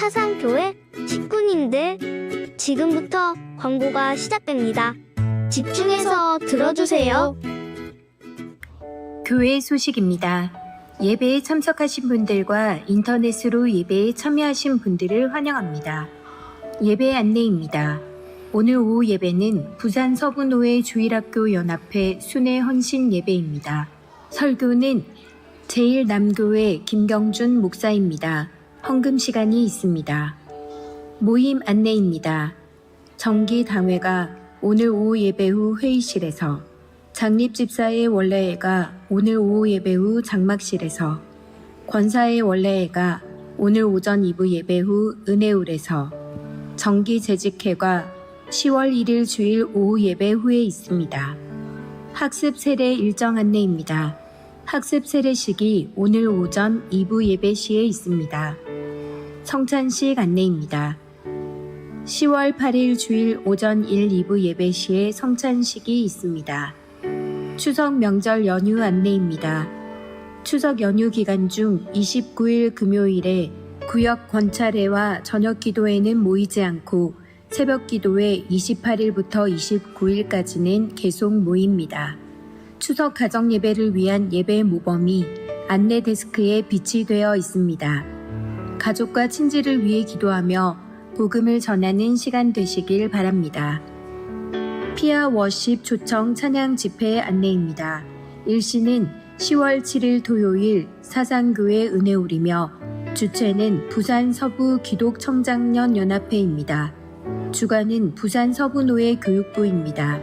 사상교회 식구님들, 지금부터 광고가 시작됩니다. 집중해서 들어주세요. 교회 소식입니다. 예배에 참석하신 분들과 인터넷으로 예배에 참여하신 분들을 환영합니다. 예배 안내입니다. 오늘 오후 예배는 부산 서부노회 주일학교 연합회 순회 헌신 예배입니다. 설교는 제1남교회 김경준 목사입니다. 헌금 시간이 있습니다. 모임 안내입니다. 정기당회가 오늘 오후 예배 후 회의실에서, 장립집사의 원래회가 오늘 오후 예배 후 장막실에서, 권사의 원래회가 오늘 오전 2부 예배 후 은혜홀에서, 정기재직회가 10월 1일 주일 오후 예배 후에 있습니다. 학습 세례 일정 안내입니다. 학습 세례식이 오늘 오전 2부 예배 시에 있습니다. 성찬식 안내입니다. 10월 8일 주일 오전 1, 2부 예배 시에 성찬식이 있습니다. 추석 명절 연휴 안내입니다. 추석 연휴 기간 중 29일 금요일에 구역 권찰회와 저녁 기도회는 모이지 않고 새벽 기도회 28일부터 29일까지는 계속 모입니다. 추석 가정 예배를 위한 예배 모범이 안내 데스크에 비치되어 있습니다. 가족과 친지를 위해 기도하며 복음을 전하는 시간 되시길 바랍니다. 피아 워십 초청 찬양 집회 안내입니다. 일시는 10월 7일 토요일 사상교회 은혜홀이며 주최는 부산 서부 기독청장년 연합회입니다. 주관은 부산 서부노회 교육부입니다.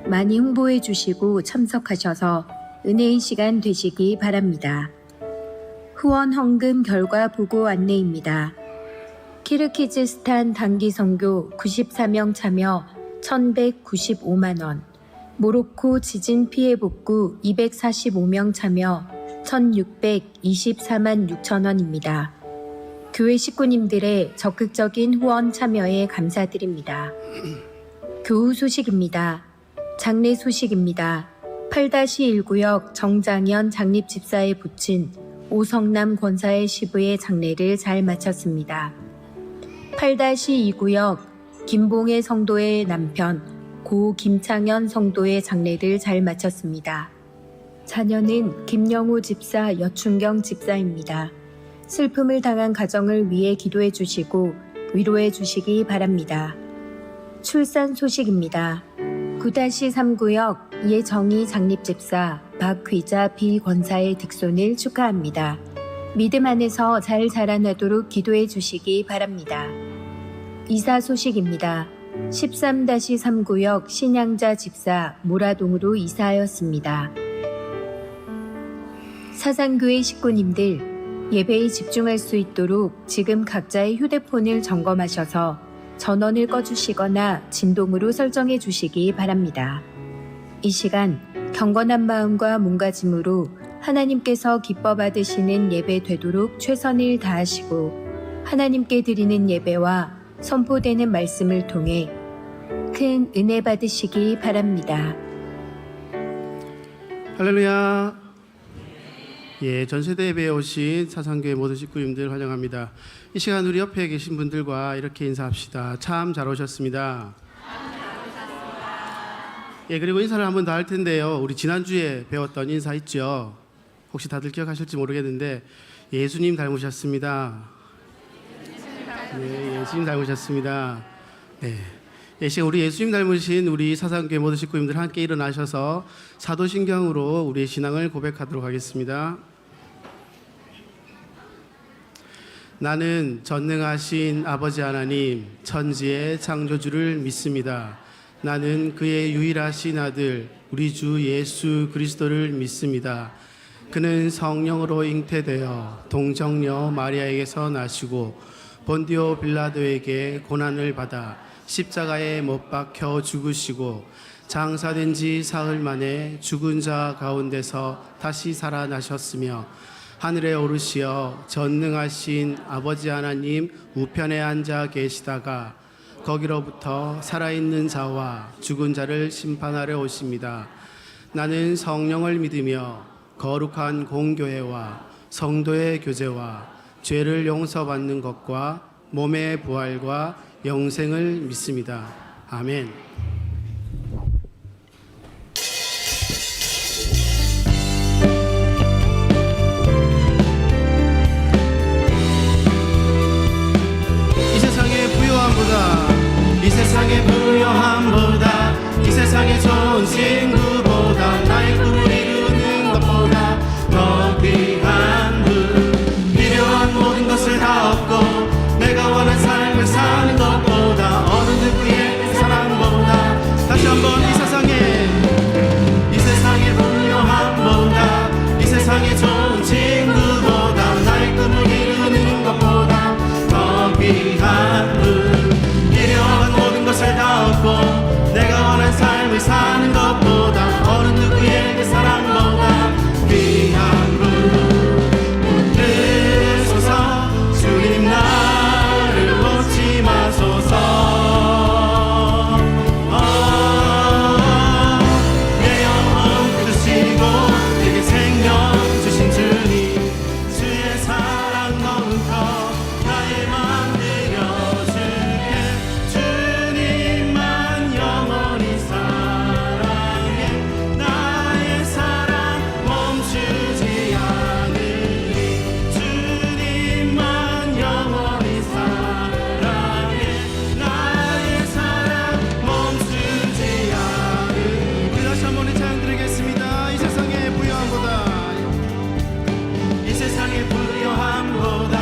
많이 홍보해 주시고 참석하셔서 은혜의 시간 되시기 바랍니다. 후원 헌금 결과 보고 안내입니다. 키르키즈스탄 단기 선교 94명 참여 1,195만원, 모로코 지진 피해 복구 245명 참여 1,624만 6천원입니다. 교회 식구님들의 적극적인 후원 참여에 감사드립니다. 교우 소식입니다. 장례 소식입니다. 8-1구역 정장현 장립집사에 붙인 오성남 권사의 시부의 장례를 잘 마쳤습니다. 8-2구역 김봉혜 성도의 남편 고 김창현 성도의 장례를 잘 마쳤습니다. 자녀는 김영우 집사, 여춘경 집사입니다. 슬픔을 당한 가정을 위해 기도해 주시고 위로해 주시기 바랍니다. 출산 소식입니다. 9-3구역 예정희 장립집사 박귀자 비권사의 득손을 축하합니다. 믿음 안에서 잘 자라나도록 기도해 주시기 바랍니다. 이사 소식입니다. 13-3구역 신양자 집사 모라동으로 이사하였습니다. 사상교회 식구님들, 예배에 집중할 수 있도록 지금 각자의 휴대폰을 점검하셔서 전원을 꺼주시거나 진동으로 설정해 주시기 바랍니다. 이 시간 경건한 마음과 몸가짐으로 하나님께서 기뻐 받으시는 예배 되도록 최선을 다하시고 하나님께 드리는 예배와 선포되는 말씀을 통해 큰 은혜 받으시기 바랍니다. 할렐루야. 전세대 예배에 오신 사상교회 모든 식구님들 환영합니다. 이 시간 우리 옆에 계신 분들과 이렇게 인사합시다. 참 잘 오셨습니다. 그리고 인사를 한 번 더 할 텐데요. 우리 지난주에 배웠던 인사 있죠? 혹시 다들 기억하실지 모르겠는데 예수님 닮으셨습니다. 예수님 닮으셨습니다. 이 시간 우리 예수님 닮으신 우리 사상교회 모든 식구님들 함께 일어나셔서 사도신경으로 우리의 신앙을 고백하도록 하겠습니다. 나는 전능하신 아버지 하나님 천지의 창조주를 믿습니다. 나는 그의 유일하신 아들 우리 주 예수 그리스도를 믿습니다. 그는 성령으로 잉태되어 동정녀 마리아에게서 나시고 본디오 빌라도에게 고난을 받아 십자가에 못 박혀 죽으시고 장사된 지 사흘 만에 죽은 자 가운데서 다시 살아나셨으며 하늘에 오르시어 전능하신 아버지 하나님 우편에 앉아 계시다가 거기로부터 살아있는 자와 죽은 자를 심판하러 오십니다. 나는 성령을 믿으며 거룩한 공교회와 성도의 교제와 죄를 용서받는 것과 몸의 부활과 영생을 믿습니다. 아멘. 이 세상의 부요함보다 이 세상의 좋은 친구보다 나의 꿈을 이루는 것보다 더 귀한 분, 필요한 모든 것을 다 얻고 내가 원한 삶을 사는 것보다 어느 누구의 사랑보다 다시 한번 이 세상의 부요함보다 이 세상의 좋은 친구보다 나의 꿈을 이루는 것보다 더 귀한 분, 필요한 모든 것을 다 얻고 내가 원한 삶을 사는 것보다 어느 누구의 사랑보다 귀한 분, 웃으소서 주님 나를 놓지 마소서. 내 영혼 붙드시고 내게 생명 주신 주님, 주의 사랑 너무 커 나의 맘 들여줄게. 주님만 영원히 사랑해. 나의 사랑 멈추지 않으리. 주님만 영원히 사랑해. 나의 사랑 멈추지 않으리. 다시 한 번의 찬양 드리겠습니다. 이 세상의 부요함보다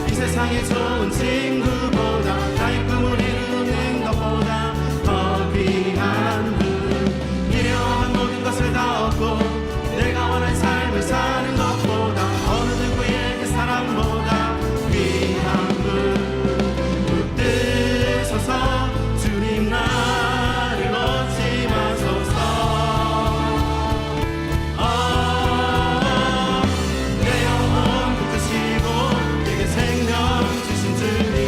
이 세상의 좋은 친구보다 나의 꿈을 이루는 것보다 더 귀한 분, 필요한 모든 것을 다 얻고 내가 원한 삶을 사는 것보다 어느 누구의 사랑보다 귀한 분, 붙드소서 주님 나를 놓지 마소서. 내 영혼 붙드시고 내게 생명 주신 주님,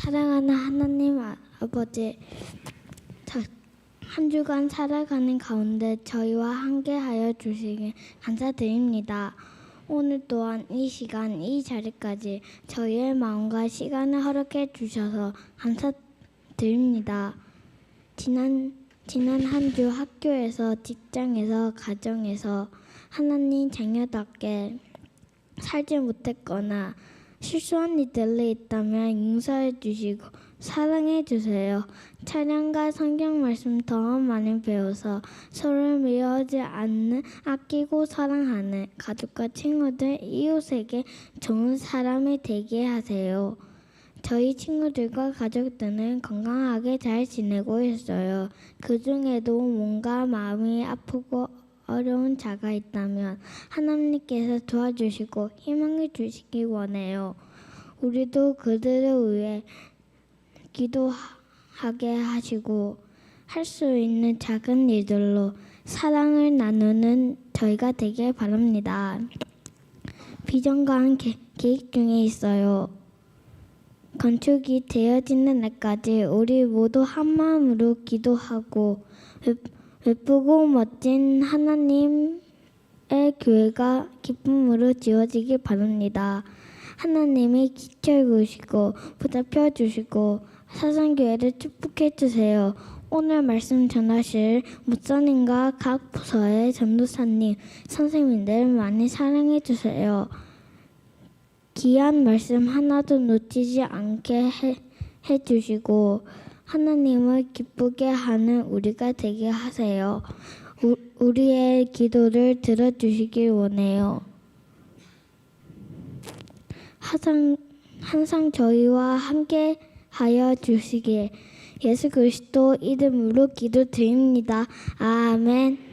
사랑하는 하나님 아버지, 한 주간 살아가는 가운데 저희와 함께하여 주시길 감사드립니다. 오늘 또한 이 시간, 이 자리까지 저희의 마음과 시간을 허락해 주셔서 감사드립니다. 지난 한 주 학교에서, 직장에서, 가정에서 하나님 자녀답게 살지 못했거나 실수한 일들이 있다면 용서해 주시고 사랑해 주세요. 찬양과 성경 말씀 더 많이 배워서 서로를 미워하지 않는, 아끼고 사랑하는 가족과 친구들, 이웃에게 좋은 사람이 되게 하세요. 저희 친구들과 가족들은 건강하게 잘 지내고 있어요. 그 중에도 뭔가 마음이 아프고 어려운 자가 있다면 하나님께서 도와주시고 희망을 주시기 원해요. 우리도 그들을 위해 기도하게 하시고 할 수 있는 작은 일들로 사랑을 나누는 저희가 되길 바랍니다. 비전과 계획 중에 있어요. 건축이 되어지는 날까지 우리 모두 한마음으로 기도하고 예쁘고 멋진 하나님의 교회가 기쁨으로 지어지길 바랍니다. 하나님이 기초해 주시고 보살펴 주시고 사상교회를 축복해 주세요. 오늘 말씀 전하실 목사님과 각 부서의 전도사님, 선생님들 많이 사랑해 주세요. 귀한 말씀 하나도 놓치지 않게 해주시고 하나님을 기쁘게 하는 우리가 되게 하세요. 우리의 기도를 들어주시길 원해요. 항상 저희와 함께 하여 주시길 예수 그리스도 이름으로 기도드립니다. 아멘.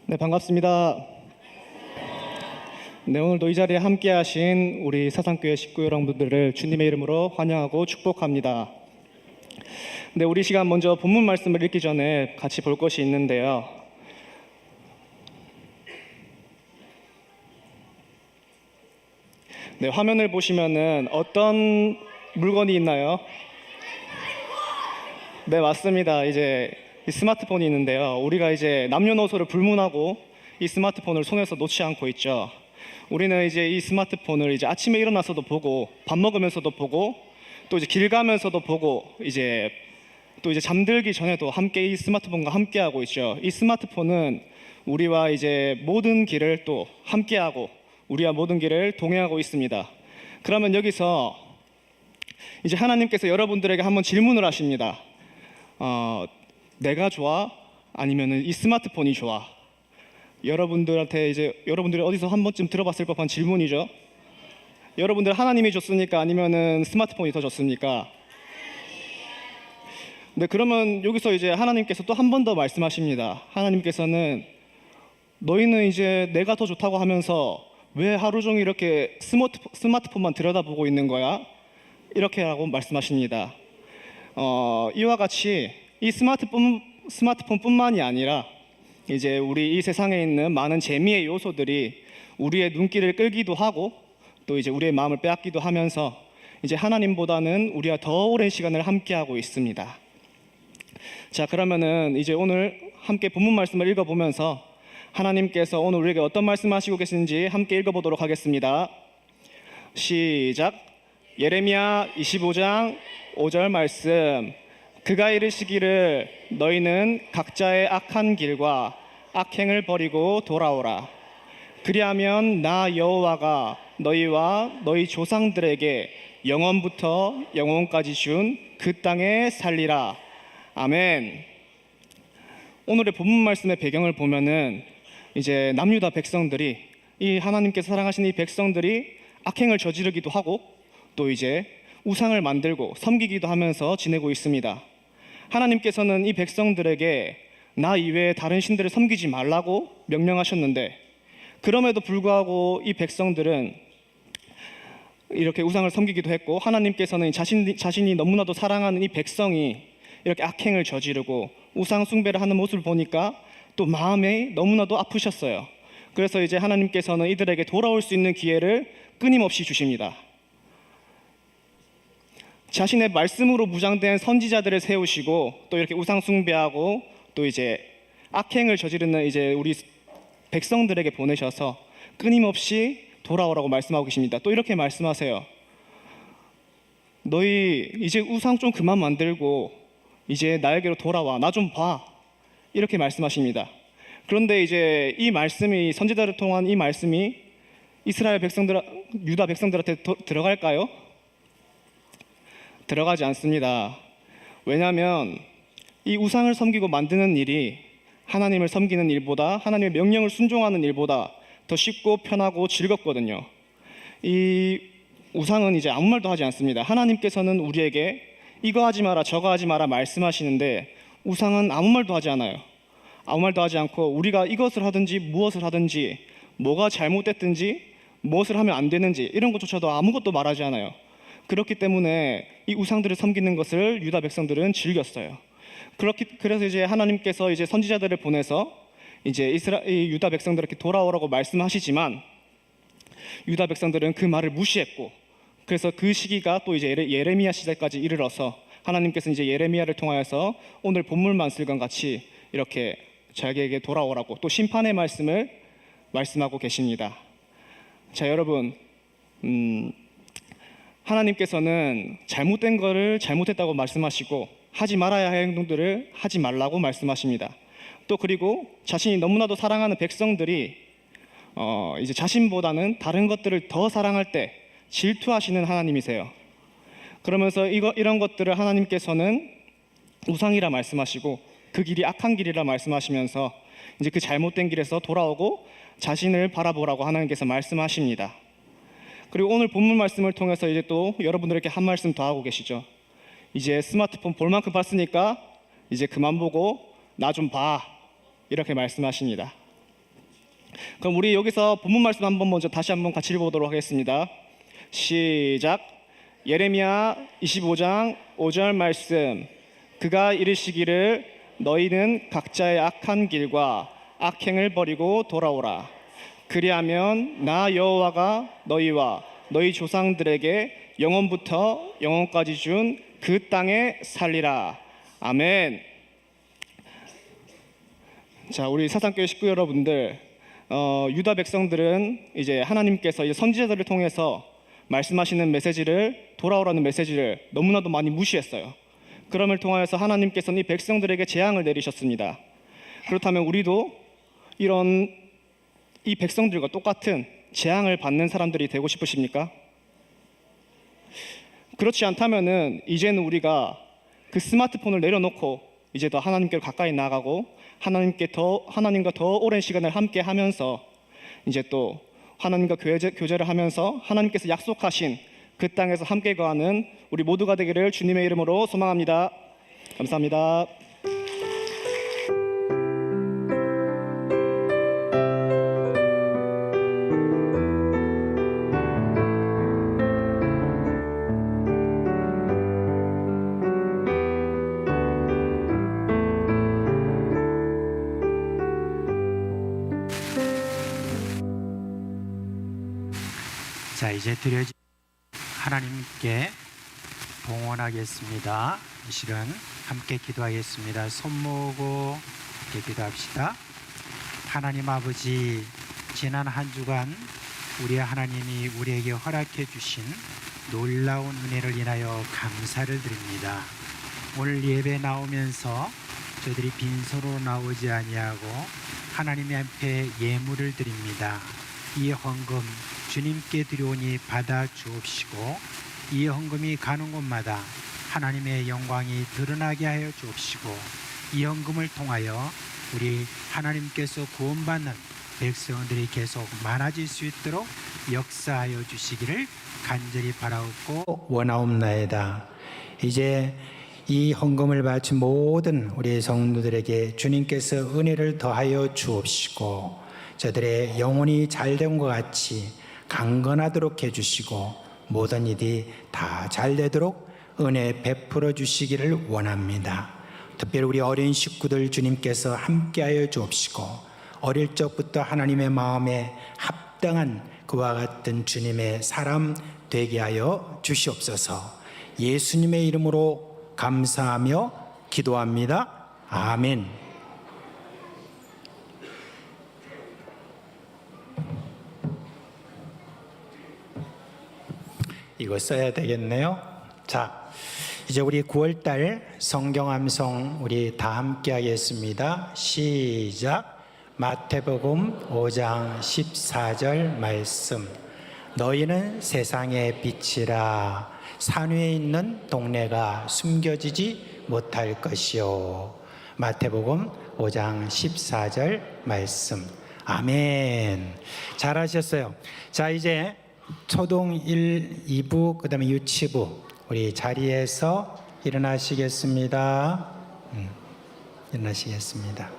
네, 반갑습니다. 네, 오늘도 이 자리에 함께 하신 우리 사상교회 식구 여러분들을 주님의 이름으로 환영하고 축복합니다. 네, 우리 시간 먼저 본문 말씀을 읽기 전에 같이 볼 것이 있는데요. 네, 화면을 보시면은 어떤 물건이 있나요? 네, 맞습니다. 이제 이 스마트폰이 있는데요. 우리가 이제 남녀노소를 불문하고 이 스마트폰을 손에서 놓지 않고 있죠. 우리는 이제 이 스마트폰을 이제 아침에 일어나서도 보고, 밥 먹으면서도 보고, 또 이제 길 가면서도 보고, 또 이제 잠들기 전에도 함께 이 스마트폰과 함께 하고 있죠. 이 스마트폰은 우리와 이제 모든 길을 또 함께하고 우리와 모든 길을 동행하고 있습니다. 그러면 여기서 이제 하나님께서 여러분들에게 한번 질문을 하십니다. 내가 좋아? 아니면은 이 스마트폰이 좋아? 여러분들한테 이제 여러분들이 어디서 한 번쯤 들어봤을 법한 질문이죠. 여러분들 하나님이 좋습니까? 아니면은 스마트폰이 더 좋습니까? 네, 그러면 여기서 이제 하나님께서 또 한 번 더 말씀하십니다. 하나님께서는 너희는 이제 내가 더 좋다고 하면서 왜 하루 종일 이렇게 스마트폰만 들여다보고 있는 거야? 이렇게 하고 말씀하십니다. 이와 같이 이 스마트폰뿐만이 아니라 이제 우리 이 세상에 있는 많은 재미의 요소들이 우리의 눈길을 끌기도 하고 또 이제 우리의 마음을 빼앗기도 하면서 이제 하나님보다는 우리와 더 오랜 시간을 함께하고 있습니다. 자, 그러면은 이제 오늘 함께 본문 말씀을 읽어보면서 하나님께서 오늘 우리에게 어떤 말씀하시고 계신지 함께 읽어보도록 하겠습니다. 시작. 예레미야 25장 5절 말씀. 그가 이르시기를 너희는 각자의 악한 길과 악행을 버리고 돌아오라. 그리하면 나 여호와가 너희와 너희 조상들에게 영원부터 영원까지 준 그 땅에 살리라. 아멘. 오늘의 본문 말씀의 배경을 보면은 이제 남유다 백성들이 이 하나님께서 사랑하시는 이 백성들이 악행을 저지르기도 하고 또 이제 우상을 만들고 섬기기도 하면서 지내고 있습니다. 하나님께서는 이 백성들에게 나 이외에 다른 신들을 섬기지 말라고 명령하셨는데 그럼에도 불구하고 이 백성들은 이렇게 우상을 섬기기도 했고 하나님께서는 자신이 너무나도 사랑하는 이 백성이 이렇게 악행을 저지르고 우상 숭배를 하는 모습을 보니까 또 마음에 너무나도 아프셨어요. 그래서 이제 하나님께서는 이들에게 돌아올 수 있는 기회를 끊임없이 주십니다. 자신의 말씀으로 무장된 선지자들을 세우시고 또 이렇게 우상 숭배하고 또 이제 악행을 저지르는 이제 우리 백성들에게 보내셔서 끊임없이 돌아오라고 말씀하고 계십니다. 또 이렇게 말씀하세요. 너희 이제 우상 좀 그만 만들고 이제 나에게로 돌아와. 나 좀 봐. 이렇게 말씀하십니다. 그런데 이제 이 말씀이 선지자를 통한 이 말씀이 이스라엘 백성들, 유다 백성들한테 들어갈까요? 들어가지 않습니다. 왜냐하면 이 우상을 섬기고 만드는 일이 하나님을 섬기는 일보다, 하나님의 명령을 순종하는 일보다 더 쉽고 편하고 즐겁거든요. 이 우상은 이제 아무 말도 하지 않습니다. 하나님께서는 우리에게 이거 하지 마라 저거 하지 마라 말씀하시는데 우상은 아무 말도 하지 않아요. 아무 말도 하지 않고 우리가 이것을 하든지 무엇을 하든지 뭐가 잘못됐든지 무엇을 하면 안 되는지 이런 것조차도 아무것도 말하지 않아요. 그렇기 때문에 이 우상들을 섬기는 것을 유다 백성들은 즐겼어요. 그래서 이제 하나님께서 이제 선지자들을 보내서 이제 이 유다 백성들에게 돌아오라고 말씀하시지만 유다 백성들은 그 말을 무시했고, 그래서 그 시기가 또 이제 예레미야 시대까지 이르러서 하나님께서 이제 예레미야를 통하여서 오늘 본문 말씀과 같이 이렇게 자기에게 돌아오라고 또 심판의 말씀을 말씀하고 계십니다. 자, 여러분, 하나님께서는 잘못된 거를 잘못했다고 말씀하시고 하지 말아야 할 행동들을 하지 말라고 말씀하십니다. 또 그리고 자신이 너무나도 사랑하는 백성들이 이제 자신보다는 다른 것들을 더 사랑할 때 질투하시는 하나님이세요. 그러면서 이런 것들을 하나님께서는 우상이라 말씀하시고 그 길이 악한 길이라 말씀하시면서 이제 그 잘못된 길에서 돌아오고 자신을 바라보라고 하나님께서 말씀하십니다. 그리고 오늘 본문 말씀을 통해서 이제 또 여러분들에게 한 말씀 더 하고 계시죠. 이제 스마트폰 볼 만큼 봤으니까 이제 그만 보고 나 좀 봐. 이렇게 말씀하십니다. 그럼 우리 여기서 본문 말씀 한번 먼저 다시 한번 같이 읽어보도록 하겠습니다. 시작. 예레미야 25장 5절 말씀. 그가 이르시기를 너희는 각자의 악한 길과 악행을 버리고 돌아오라. 그리하면 나 여호와가 너희와 너희 조상들에게 영원부터 영원까지 준 그 땅에 살리라. 아멘. 자, 우리 사상교회 식구 여러분들, 유다 백성들은 이제 하나님께서 이제 선지자들을 통해서 말씀하시는 메시지를, 돌아오라는 메시지를 너무나도 많이 무시했어요. 그럼을 통하여서 하나님께서는 이 백성들에게 재앙을 내리셨습니다. 그렇다면 우리도 이 백성들과 똑같은 재앙을 받는 사람들이 되고 싶으십니까? 그렇지 않다면은 이제는 우리가 그 스마트폰을 내려놓고 이제 더 하나님께 가까이 나가고 하나님과 더 오랜 시간을 함께 하면서 이제 또 하나님과 교제를 하면서 하나님께서 약속하신 그 땅에서 함께 거하는 우리 모두가 되기를 주님의 이름으로 소망합니다. 감사합니다. 자, 이제 드려진 하나님께 봉헌하겠습니다. 이 시간 함께 기도하겠습니다. 손 모으고 함께 기도합시다. 하나님 아버지, 지난 한 주간 우리 하나님이 우리에게 허락해 주신 놀라운 은혜를 인하여 감사를 드립니다. 오늘 예배 나오면서 저희들이 빈손으로 나오지 아니하고 하나님 앞에 예물을 드립니다. 이 헌금 주님께 드려오니 받아 주옵시고 이 헌금이 가는 곳마다 하나님의 영광이 드러나게 하여 주옵시고 이 헌금을 통하여 우리 하나님께서 구원받는 백성들이 계속 많아질 수 있도록 역사하여 주시기를 간절히 바라옵고 원하옵나이다. 이제 이 헌금을 바친 모든 우리 성도들에게 주님께서 은혜를 더하여 주옵시고 저들의 영혼이 잘된 것 같이 강건하도록 해주시고 모든 일이 다 잘되도록 은혜 베풀어 주시기를 원합니다. 특별히 우리 어린 식구들 주님께서 함께하여 주옵시고 어릴 적부터 하나님의 마음에 합당한 그와 같은 주님의 사람 되게 하여 주시옵소서. 예수님의 이름으로 감사하며 기도합니다. 아멘. 이거 써야 되겠네요. 자, 이제 우리 9월달 성경 암송 우리 다 함께 하겠습니다. 시작. 마태복음 5장 14절 말씀. 너희는 세상의 빛이라. 산 위에 있는 동네가 숨겨지지 못할 것이요. 마태복음 5장 14절 말씀. 아멘. 잘하셨어요. 자, 이제 초등 1, 2부 그다음에 유치부 우리 자리에서 일어나시겠습니다. 일어나시겠습니다.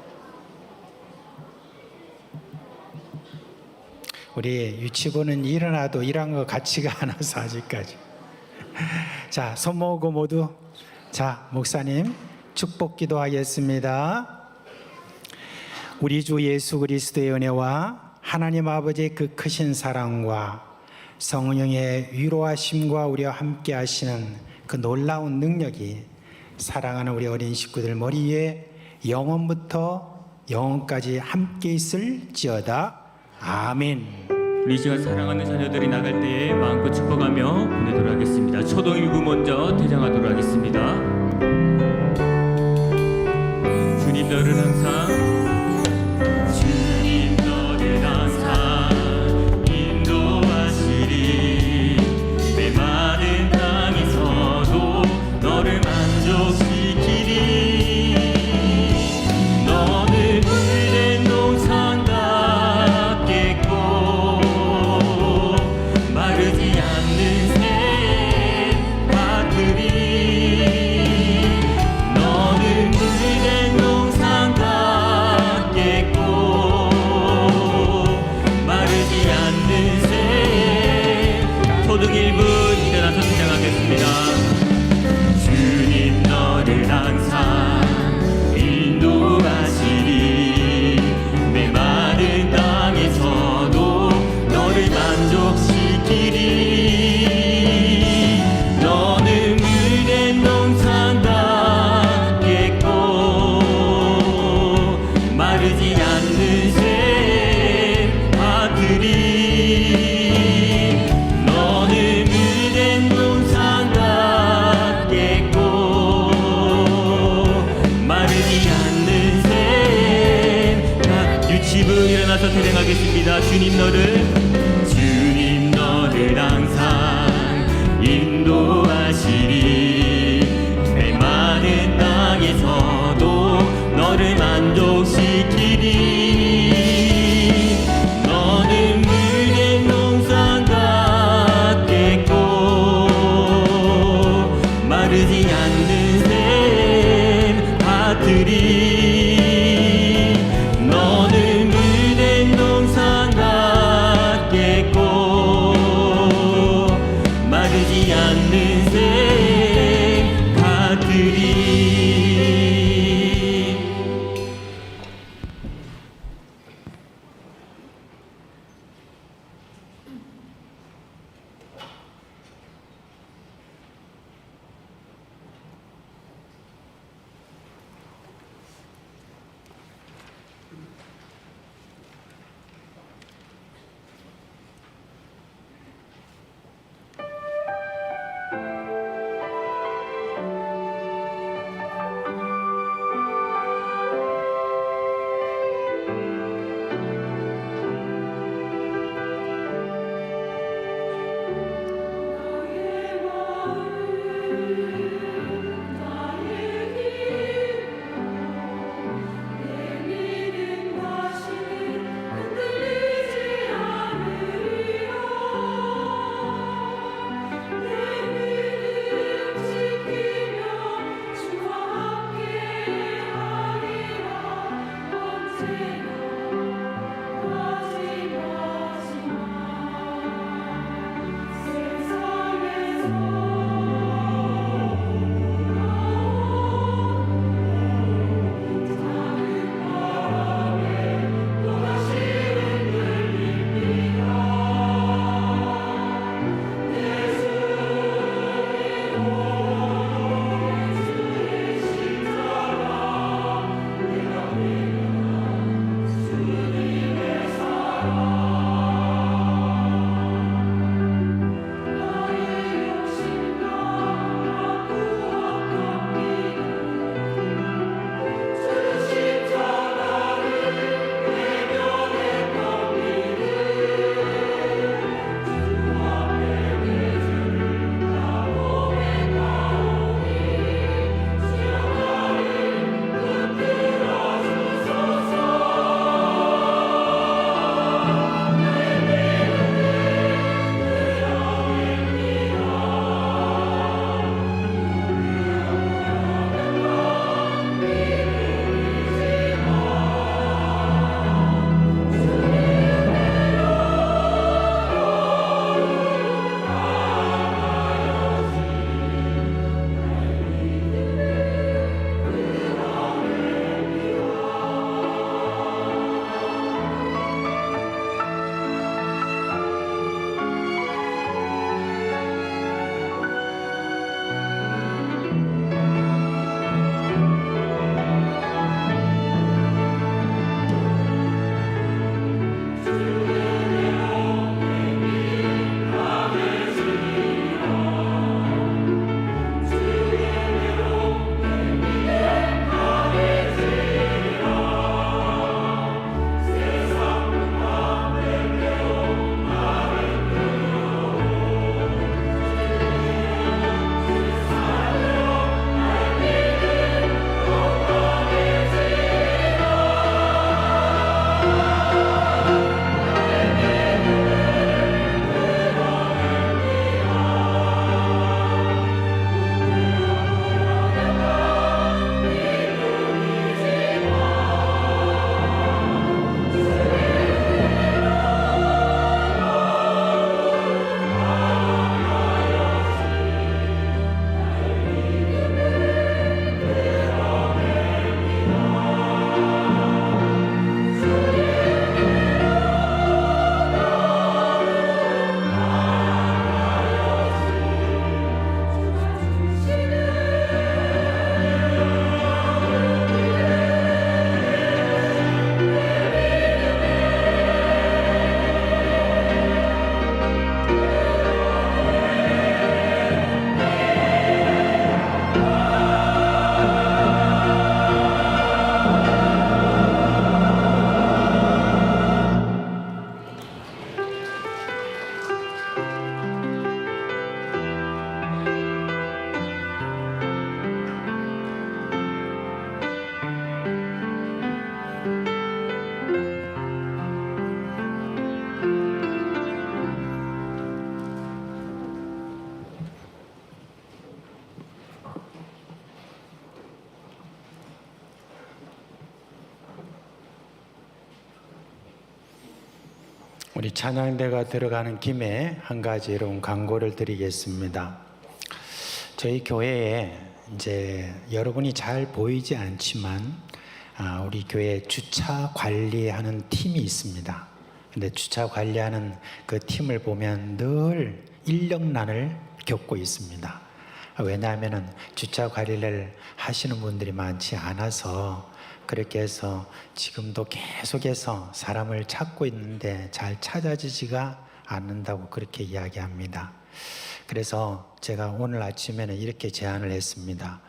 우리 유치부는 일어나도 일한 거 같지가 않아서 아직까지. 자, 손 모으고 모두. 자, 목사님 축복 기도하겠습니다. 우리 주 예수 그리스도의 은혜와 하나님 아버지의 그 크신 사랑과 성령의 위로하심과 우리와 함께 하시는 그 놀라운 능력이 사랑하는 우리 어린 식구들 머리 위에 영원부터 영원까지 함께 있을지어다. 아멘. 우리 시간 사랑하는 자녀들이 나갈 때에 마음껏 축복하며 보내도록 하겠습니다. 초등 1부 먼저 대장하도록 하겠습니다. 주님 너를 항상 인도하시리. 메마른 땅에서도 너를 만족시키리. 너는 물된 동산 같겠고 마르지 않는 샘밭들이. 너는 물된 동산 같겠고 마르지 않는 샘. 초등 1부 일어나서 시작하겠습니다. 주님 너를 항상 인도하시리. 메마른 땅에서도 너를 만족시키리. 너는 물된 동산 같겠고 마르지 않는 샘밭들이. 너는 물된 동산 같겠고 마르지 않는 샘밭. 유치부 일어나서 대령하겠습니다. 주님 너를 항상 인도하시리. 메마른 땅에서도 너를 만족시키리. 너는 물된 동산 같겠고 마르지 않는 샘밭들이. 너는 물된 동산 같겠고 우리 찬양대가 들어가는 김에 한 가지 이런 광고를 드리겠습니다. 저희 교회에 이제 여러분이 잘 보이지 않지만 우리 교회 주차 관리하는 팀이 있습니다. 근데 주차 관리하는 그 팀을 보면 늘 인력난을 겪고 있습니다. 왜냐하면 주차 관리를 하시는 분들이 많지 않아서 그렇게 해서 지금도 계속해서 사람을 찾고 있는데 잘 찾아지지가 않는다고 그렇게 이야기합니다. 그래서 제가 오늘 아침에는 이렇게 제안을 했습니다.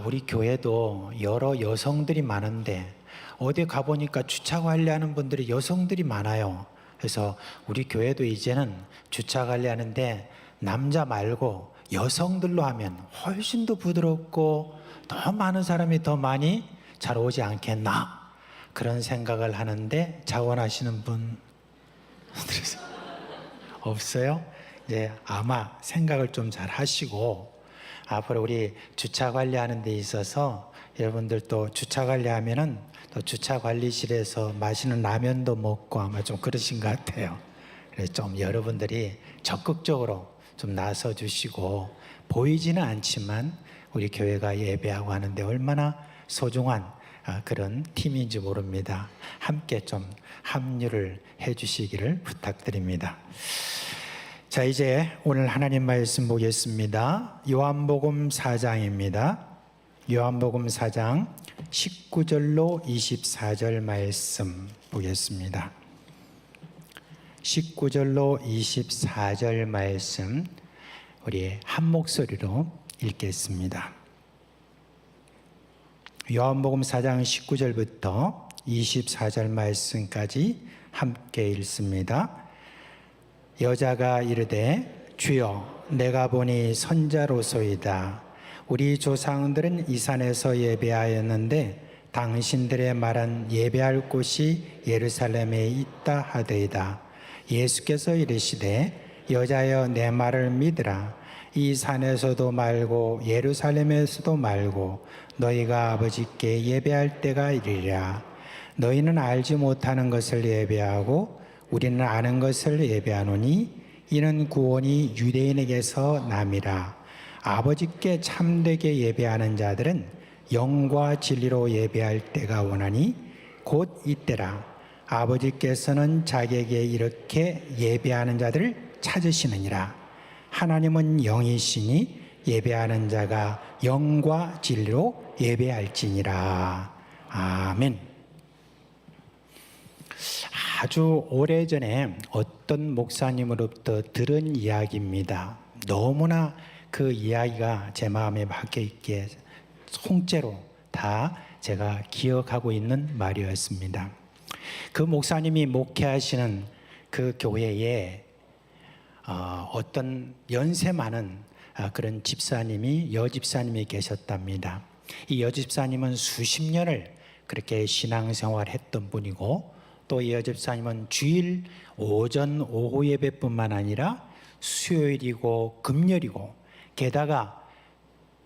우리 교회도 여러 여성들이 많은데 어디 가보니까 주차 관리하는 분들이 여성들이 많아요. 그래서 우리 교회도 이제는 주차 관리하는데 남자 말고 여성들로 하면 훨씬 더 부드럽고 더 많은 사람이 더 많이 잘 오지 않겠나, 그런 생각을 하는데 자원하시는 분 없어요? 이제 아마 생각을 좀 잘 하시고 앞으로 우리 주차 관리하는 데 있어서 여러분들 또 주차 관리하면은 또 주차 관리실에서 맛있는 라면도 먹고 아마 좀 그러신 것 같아요. 그래서 좀 여러분들이 적극적으로 좀 나서 주시고, 보이지는 않지만 우리 교회가 예배하고 하는데 얼마나 소중한 그런 팀인지 모릅니다. 함께 좀 합류를 해 주시기를 부탁드립니다. 자, 이제 오늘 하나님 말씀 보겠습니다. 요한복음 4장입니다. 요한복음 4장 19절로 24절 말씀 보겠습니다. 19절로 24절 말씀 우리 한 목소리로 읽겠습니다. 요한복음 4장 19절부터 24절 말씀까지 함께 읽습니다. 여자가 이르되 주여 내가 보니 선자로소이다. 우리 조상들은 이 산에서 예배하였는데 당신들의 말은 예배할 곳이 예루살렘에 있다 하더이다. 예수께서 이르시되 여자여 내 말을 믿으라. 이 산에서도 말고 예루살렘에서도 말고 너희가 아버지께 예배할 때가 이르리라. 너희는 알지 못하는 것을 예배하고 우리는 아는 것을 예배하노니 이는 구원이 유대인에게서 남이라. 아버지께 참되게 예배하는 자들은 영과 진리로 예배할 때가 오나니 곧 이때라. 아버지께서는 자기에게 이렇게 예배하는 자들을 찾으시느니라. 하나님은 영이시니 예배하는 자가 영과 진리로 예배할지니라. 아멘. 아주 오래전에 어떤 목사님으로부터 들은 이야기입니다. 너무나 그 이야기가 제 마음에 박혀 있기에 통째로 다 제가 기억하고 있는 말이었습니다. 그 목사님이 목회하시는 그 교회에 어떤 연세 많은 그런 집사님이, 여집사님이 계셨답니다. 이 여집사님은 수십 년을 그렇게 신앙생활했던 분이고, 또 이 여집사님은 주일 오전 오후 예배뿐만 아니라 수요일이고 금요일이고 게다가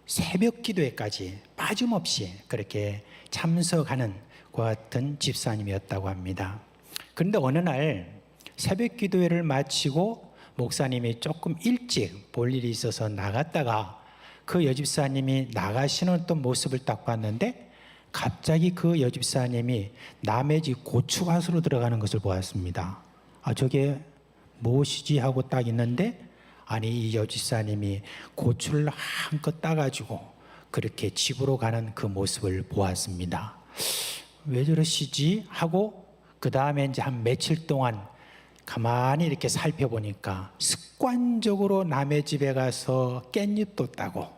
새벽 기도회까지 빠짐없이 그렇게 참석하는 것 같은 집사님이었다고 합니다. 그런데 어느 날 새벽 기도회를 마치고 목사님이 조금 일찍 볼 일이 있어서 나갔다가 그 여집사님이 나가시는 어떤 모습을 딱 봤는데 갑자기 그 여집사님이 남의 집 고추밭으로 들어가는 것을 보았습니다. 저게 무엇이지 하고 딱 있는데, 아니 이 여집사님이 고추를 한껏 따가지고 그렇게 집으로 가는 그 모습을 보았습니다. 왜 저러시지 하고 그 다음에 이제 한 며칠 동안 가만히 이렇게 살펴보니까 습관적으로 남의 집에 가서 깻잎도 따고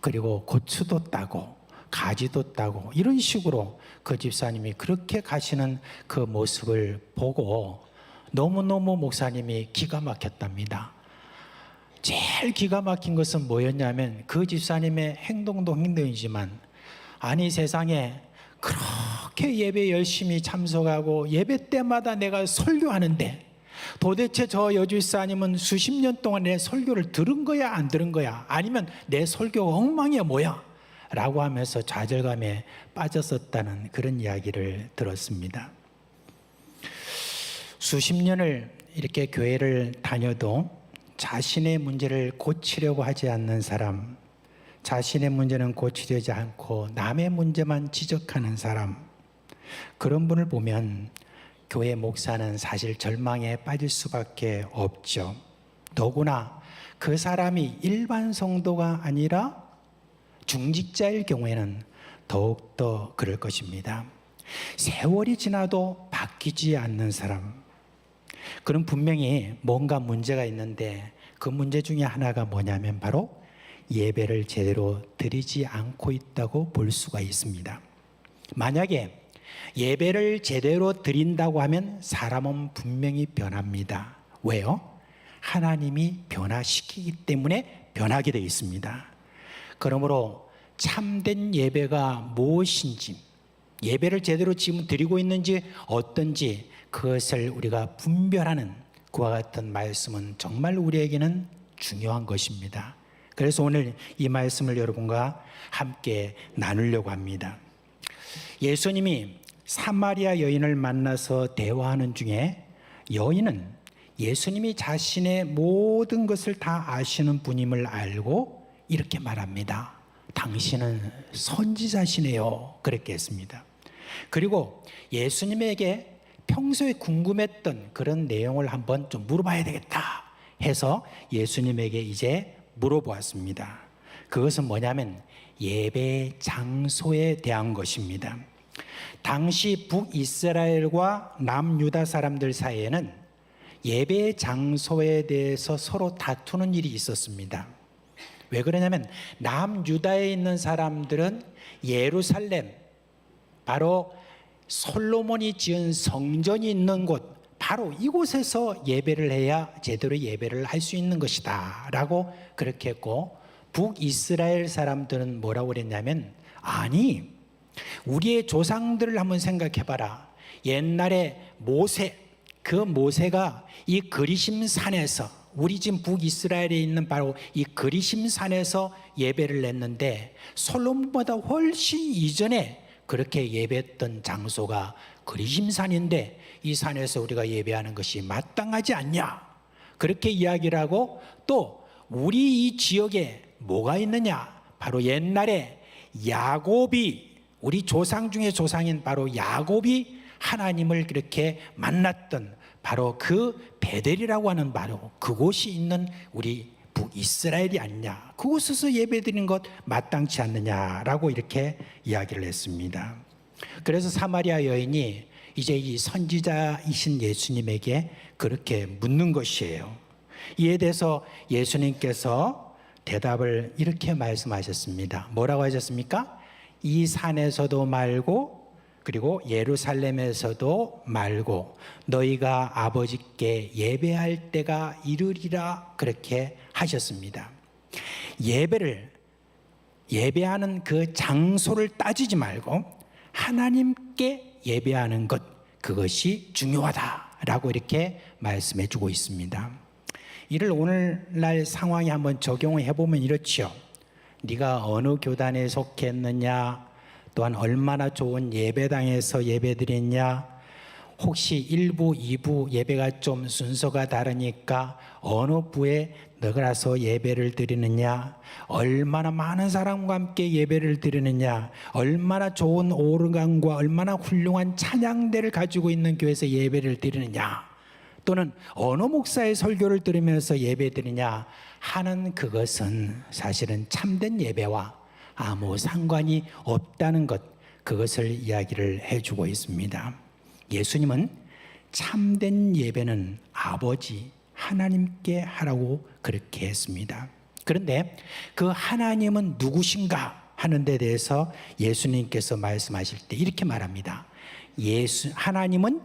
그리고 고추도 따고 가지도 따고 이런 식으로 그 집사님이 그렇게 가시는 그 모습을 보고 너무너무 목사님이 기가 막혔답니다. 제일 기가 막힌 것은 뭐였냐면 그 집사님의 행동도 행동이지만, 아니 세상에 그렇게 예배 열심히 참석하고 예배 때마다 내가 설교하는데 도대체 저 여집사님은 수십 년 동안 내 설교를 들은 거야 안 들은 거야, 아니면 내 설교가 엉망이야 뭐야 라고 하면서 좌절감에 빠졌었다는 그런 이야기를 들었습니다. 수십 년을 이렇게 교회를 다녀도 자신의 문제를 고치려고 하지 않는 사람, 자신의 문제는 고치려지 않고 남의 문제만 지적하는 사람, 그런 분을 보면 교회 목사는 사실 절망에 빠질 수밖에 없죠. 더구나 그 사람이 일반 성도가 아니라 중직자일 경우에는 더욱더 그럴 것입니다. 세월이 지나도 바뀌지 않는 사람, 그럼 분명히 뭔가 문제가 있는데 그 문제 중에 하나가 뭐냐면 바로 예배를 제대로 드리지 않고 있다고 볼 수가 있습니다. 만약에 예배를 제대로 드린다고 하면 사람은 분명히 변합니다. 왜요? 하나님이 변화시키기 때문에 변하게 되어 있습니다. 그러므로 참된 예배가 무엇인지, 예배를 제대로 지금 드리고 있는지 어떤지 그것을 우리가 분별하는 그와 같은 말씀은 정말 우리에게는 중요한 것입니다. 그래서 오늘 이 말씀을 여러분과 함께 나누려고 합니다. 예수님이 사마리아 여인을 만나서 대화하는 중에 여인은 예수님이 자신의 모든 것을 다 아시는 분임을 알고 이렇게 말합니다. 당신은 선지자시네요. 그렇게 했습니다. 그리고 예수님에게 평소에 궁금했던 그런 내용을 한번 좀 물어봐야 되겠다 해서 예수님에게 이제 물어보았습니다. 그것은 뭐냐면 예배 장소에 대한 것입니다. 당시 북이스라엘과 남유다 사람들 사이에는 예배 장소에 대해서 서로 다투는 일이 있었습니다. 왜 그러냐면 남유다에 있는 사람들은 예루살렘, 바로 솔로몬이 지은 성전이 있는 곳, 바로 이곳에서 예배를 해야 제대로 예배를 할 수 있는 것이다 라고 그렇게 했고, 북이스라엘 사람들은 뭐라고 그랬냐면 아니, 우리의 조상들을 한번 생각해봐라. 옛날에 모세, 그 모세가 이 그리심 산에서, 우리 지금 북이스라엘에 있는 바로 이 그리심 산에서 예배를 했는데 솔로몬보다 훨씬 이전에 그렇게 예배했던 장소가 그리심산인데 이 산에서 우리가 예배하는 것이 마땅하지 않냐, 그렇게 이야기를 하고, 또 우리 이 지역에 뭐가 있느냐, 바로 옛날에 야곱이, 우리 조상 중에 조상인 바로 야곱이 하나님을 그렇게 만났던 바로 그 베델이라고 하는 바로 그곳이 있는 우리 북이스라엘이 아니냐, 그곳에서 예배드리는 것 마땅치 않느냐라고 이렇게 이야기를 했습니다. 그래서 사마리아 여인이 이제 이 선지자이신 예수님에게 그렇게 묻는 것이에요. 이에 대해서 예수님께서 대답을 이렇게 말씀하셨습니다. 뭐라고 하셨습니까? 이 산에서도 말고 그리고 예루살렘에서도 말고 너희가 아버지께 예배할 때가 이르리라, 그렇게 하셨습니다. 예배하는 그 장소를 따지지 말고 하나님께 예배하는 것, 그것이 중요하다라고 이렇게 말씀해 주고 있습니다. 이를 오늘날 상황에 한번 적용해 보면 이렇죠. 네가 어느 교단에 속했느냐, 또한 얼마나 좋은 예배당에서 예배드렸냐, 혹시 1부, 2부 예배가 좀 순서가 다르니까 어느 부에 너가서 예배를 드리느냐, 얼마나 많은 사람과 함께 예배를 드리느냐, 얼마나 좋은 오르간과 얼마나 훌륭한 찬양대를 가지고 있는 교회에서 예배를 드리느냐, 또는 어느 목사의 설교를 들으면서 예배 드리냐 하는 그것은 사실은 참된 예배와 아무 상관이 없다는 것, 그것을 이야기를 해주고 있습니다. 예수님은 참된 예배는 아버지 하나님께 하라고 그렇게 했습니다. 그런데 그 하나님은 누구신가 하는 데 대해서 예수님께서 말씀하실 때 이렇게 말합니다. 하나님은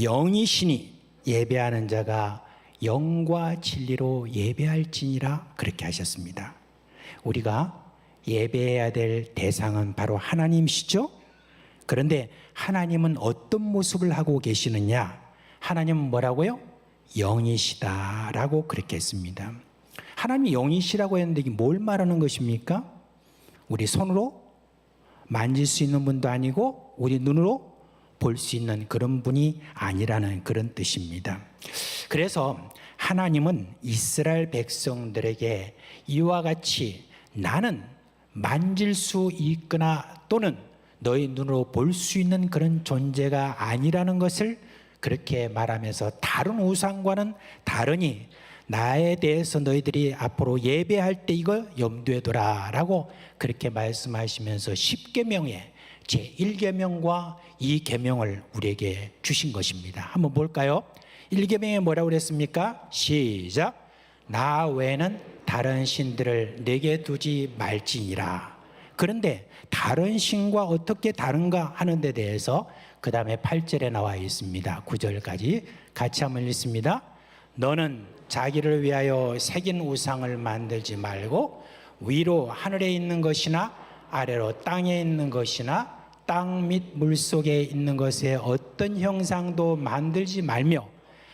영이시니 예배하는 자가 영과 진리로 예배할지니라, 그렇게 하셨습니다. 우리가 예배해야 될 대상은 바로 하나님이시죠? 그런데 하나님은 어떤 모습을 하고 계시느냐? 하나님은 뭐라고요? 영이시다라고 그렇게 했습니다. 하나님이 영이시라고 했는데 이게 뭘 말하는 것입니까? 우리 손으로 만질 수 있는 분도 아니고 우리 눈으로 볼 수 있는 그런 분이 아니라는 그런 뜻입니다. 그래서 하나님은 이스라엘 백성들에게 이와 같이 나는 만질 수 있거나 또는 너희 눈으로 볼 수 있는 그런 존재가 아니라는 것을 그렇게 말하면서 다른 우상과는 다르니 나에 대해서 너희들이 앞으로 예배할 때 이거 염두에 둬라 라고 그렇게 말씀하시면서 10계명의 제1계명과 2계명을 우리에게 주신 것입니다. 한번 볼까요? 1계명에 뭐라고 그랬습니까? 시작. 나 외에는 다른 신들을 내게 두지 말지니라. 그런데 다른 신과 어떻게 다른가 하는 데 대해서 그 다음에 8절에 나와 있습니다. 9절까지 같이 한번 읽습니다. 너는 자기를 위하여 새긴 우상을 만들지 말고 위로 하늘에 있는 것이나 아래로 땅에 있는 것이나 땅 및 물속에 있는 것에 어떤 형상도 만들지 말며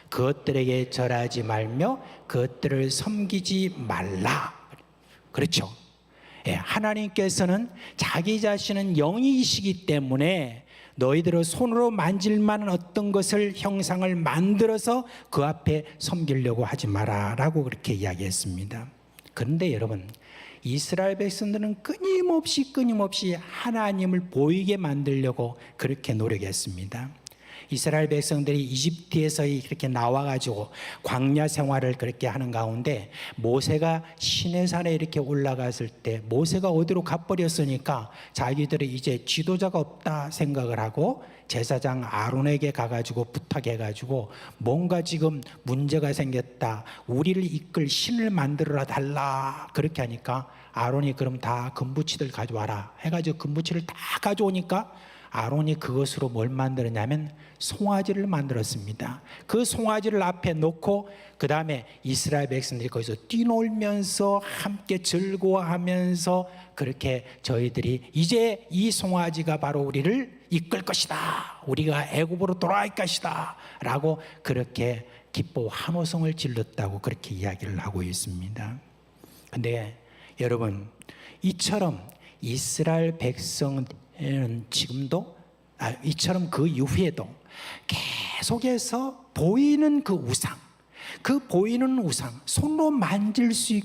그것들에게 절하지 말며 그것들을 섬기지 말라. 그렇죠? 예, 하나님께서는 자기 자신은 영이시기 때문에 너희들을 손으로 만질 만한 어떤 것을 형상을 만들어서 그 앞에 섬기려고 하지 마라 라고 그렇게 이야기했습니다. 그런데 여러분, 이스라엘 백성들은 끊임없이 하나님을 보이게 만들려고 그렇게 노력했습니다. 이스라엘 백성들이 이집트에서 이렇게 나와가지고 광야 생활을 그렇게 하는 가운데 모세가 시내산에 이렇게 올라갔을 때 모세가 어디로 가버렸으니까 자기들이 이제 지도자가 없다 생각을 하고 제사장 아론에게 가가지고 부탁해가지고 뭔가 지금 문제가 생겼다, 우리를 이끌 신을 만들어 달라 그렇게 하니까 아론이 그럼 다 금부치들 가져와라 해가지고 금부치를 다 가져오니까 아론이 그것으로 뭘 만들었냐면 송아지를 만들었습니다. 그 송아지를 앞에 놓고 그 다음에 이스라엘 백성들이 거기서 뛰놀면서 함께 즐거워하면서 그렇게 저희들이 이제 이 송아지가 바로 우리를 이끌 것이다, 우리가 애굽으로 돌아갈 것이다 라고 그렇게 기뻐 환호성을 질렀다고 그렇게 이야기를 하고 있습니다. 근데 여러분, 이처럼 이스라엘 백성은 지금도 이처럼 그 이후에도 계속해서 보이는 그 우상, 그 보이는 우상, 손으로 만질 수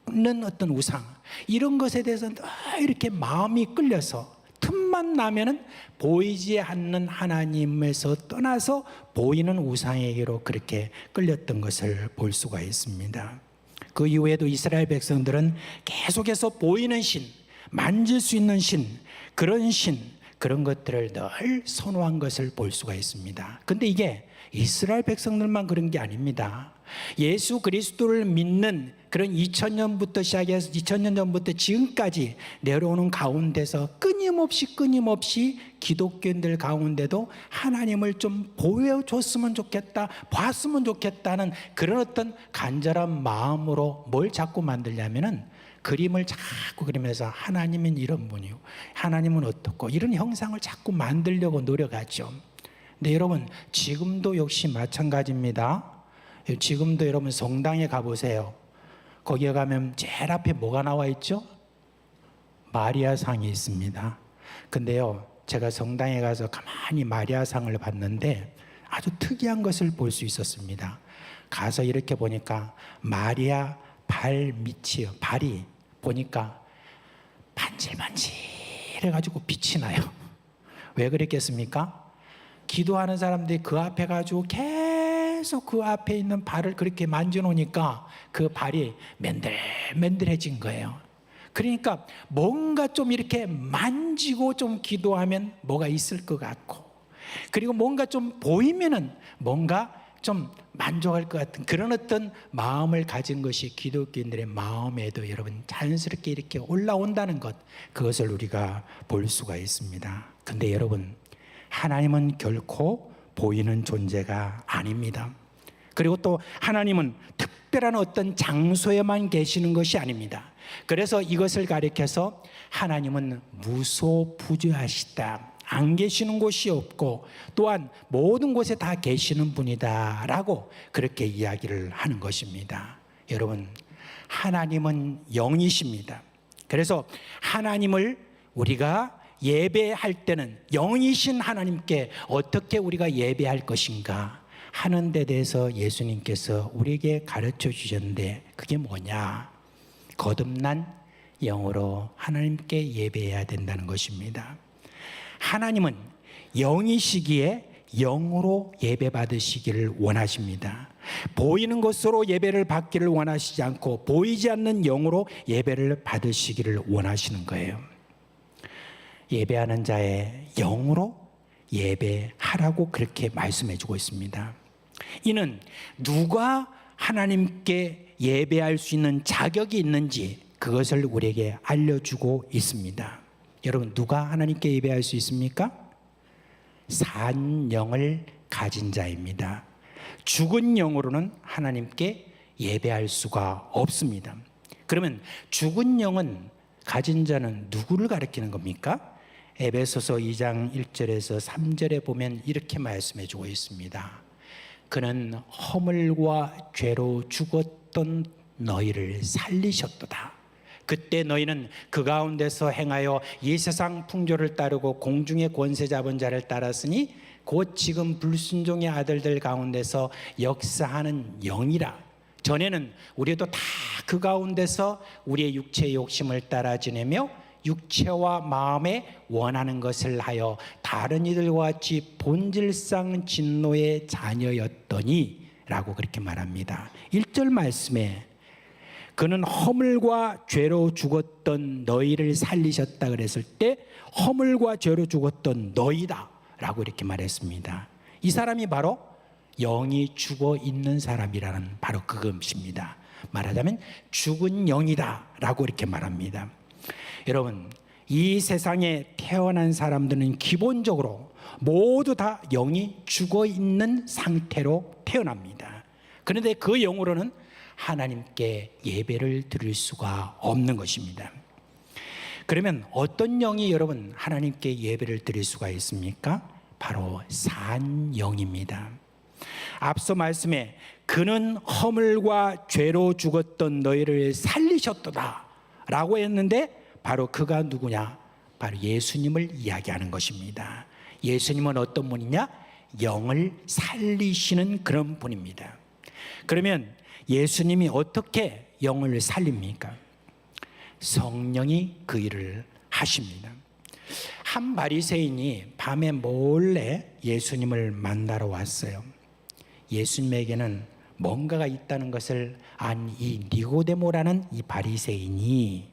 있는 어떤 우상, 이런 것에 대해서 늘 이렇게 마음이 끌려서 틈만 나면은 보이지 않는 하나님에서 떠나서 보이는 우상에게로 그렇게 끌렸던 것을 볼 수가 있습니다. 그 이후에도 이스라엘 백성들은 계속해서 보이는 신, 만질 수 있는 신, 그런 것들을 늘 선호한 것을 볼 수가 있습니다. 근데 이게 이스라엘 백성들만 그런 게 아닙니다. 예수 그리스도를 믿는 그런 2000년부터 시작해서 2000년 전부터 지금까지 내려오는 가운데서 끊임없이 기독교인들 가운데도 하나님을 좀 보여줬으면 좋겠다, 봤으면 좋겠다는 그런 어떤 간절한 마음으로 뭘 자꾸 만들냐면은 그림을 자꾸 그리면서 하나님은 이런 분이요, 하나님은 어떻고, 이런 형상을 자꾸 만들려고 노력하죠. 근데 여러분, 지금도 역시 마찬가지입니다. 지금도 여러분 성당에 가보세요. 거기에 가면 제일 앞에 뭐가 나와 있죠? 마리아 상이 있습니다. 근데요, 제가 성당에 가서 가만히 마리아 상을 봤는데 아주 특이한 것을 볼 수 있었습니다. 가서 이렇게 보니까 마리아 발 밑이요, 발이 보니까 반질반질해가지고 빛이 나요. 왜 그랬겠습니까? 기도하는 사람들이 그 앞에 가지고 계속 그 앞에 있는 발을 그렇게 만져놓으니까 그 발이 맨들맨들해진 거예요. 그러니까 뭔가 좀 이렇게 만지고 좀 기도하면 뭐가 있을 것 같고, 그리고 뭔가 좀 보이면은 뭔가 좀 만족할 것 같은 그런 어떤 마음을 가진 것이 기독교인들의 마음에도 여러분 자연스럽게 이렇게 올라온다는 것, 그것을 우리가 볼 수가 있습니다. 근데 여러분, 하나님은 결코 보이는 존재가 아닙니다. 그리고 또 하나님은 특별한 어떤 장소에만 계시는 것이 아닙니다. 그래서 이것을 가리켜서 하나님은 무소부재하시다, 안 계시는 곳이 없고 또한 모든 곳에 다 계시는 분이다 라고 그렇게 이야기를 하는 것입니다. 여러분, 하나님은 영이십니다. 그래서 하나님을 우리가 예배할 때는 영이신 하나님께 어떻게 우리가 예배할 것인가 하는 데 대해서 예수님께서 우리에게 가르쳐 주셨는데 그게 뭐냐? 거듭난 영으로 하나님께 예배해야 된다는 것입니다. 하나님은 영이시기에 영으로 예배 받으시기를 원하십니다. 보이는 것으로 예배를 받기를 원하시지 않고 보이지 않는 영으로 예배를 받으시기를 원하시는 거예요. 예배하는 자의 영으로 예배하라고 그렇게 말씀해 주고 있습니다. 이는 누가 하나님께 예배할 수 있는 자격이 있는지 그것을 우리에게 알려주고 있습니다. 여러분, 누가 하나님께 예배할 수 있습니까? 산 영을 가진 자입니다. 죽은 영으로는 하나님께 예배할 수가 없습니다. 그러면 죽은 영은 가진 자는 누구를 가리키는 겁니까? 에베소서 2장 1절에서 3절에 보면 이렇게 말씀해 주고 있습니다. 그는 허물과 죄로 죽었던 너희를 살리셨도다. 그때 너희는 그 가운데서 행하여 이 세상 풍조를 따르고 공중의 권세 잡은 자를 따랐으니 곧 지금 불순종의 아들들 가운데서 역사하는 영이라. 전에는 우리도 다 그 가운데서 우리의 육체의 욕심을 따라 지내며 육체와 마음에 원하는 것을 하여 다른 이들과 같이 본질상 진노의 자녀였더니 라고 그렇게 말합니다. 1절 말씀에 그는 허물과 죄로 죽었던 너희를 살리셨다 그랬을 때 허물과 죄로 죽었던 너희다 라고 이렇게 말했습니다. 이 사람이 바로 영이 죽어 있는 사람이라는 바로 그것입니다. 말하자면 죽은 영이다 라고 이렇게 말합니다. 여러분, 이 세상에 태어난 사람들은 기본적으로 모두 다 영이 죽어 있는 상태로 태어납니다. 그런데 그 영으로는 하나님께 예배를 드릴 수가 없는 것입니다. 그러면 어떤 영이 여러분 하나님께 예배를 드릴 수가 있습니까? 바로 산 영입니다. 앞서 말씀에 그는 허물과 죄로 죽었던 너희를 살리셨도다 라고 했는데 바로 그가 누구냐? 바로 예수님을 이야기하는 것입니다. 예수님은 어떤 분이냐? 영을 살리시는 그런 분입니다. 그러면 예수님이 어떻게 영을 살립니까? 성령이 그 일을 하십니다. 한 바리새인이 밤에 몰래 예수님을 만나러 왔어요. 예수님에게는 뭔가가 있다는 것을 안 이 니고데모라는 이 바리새인이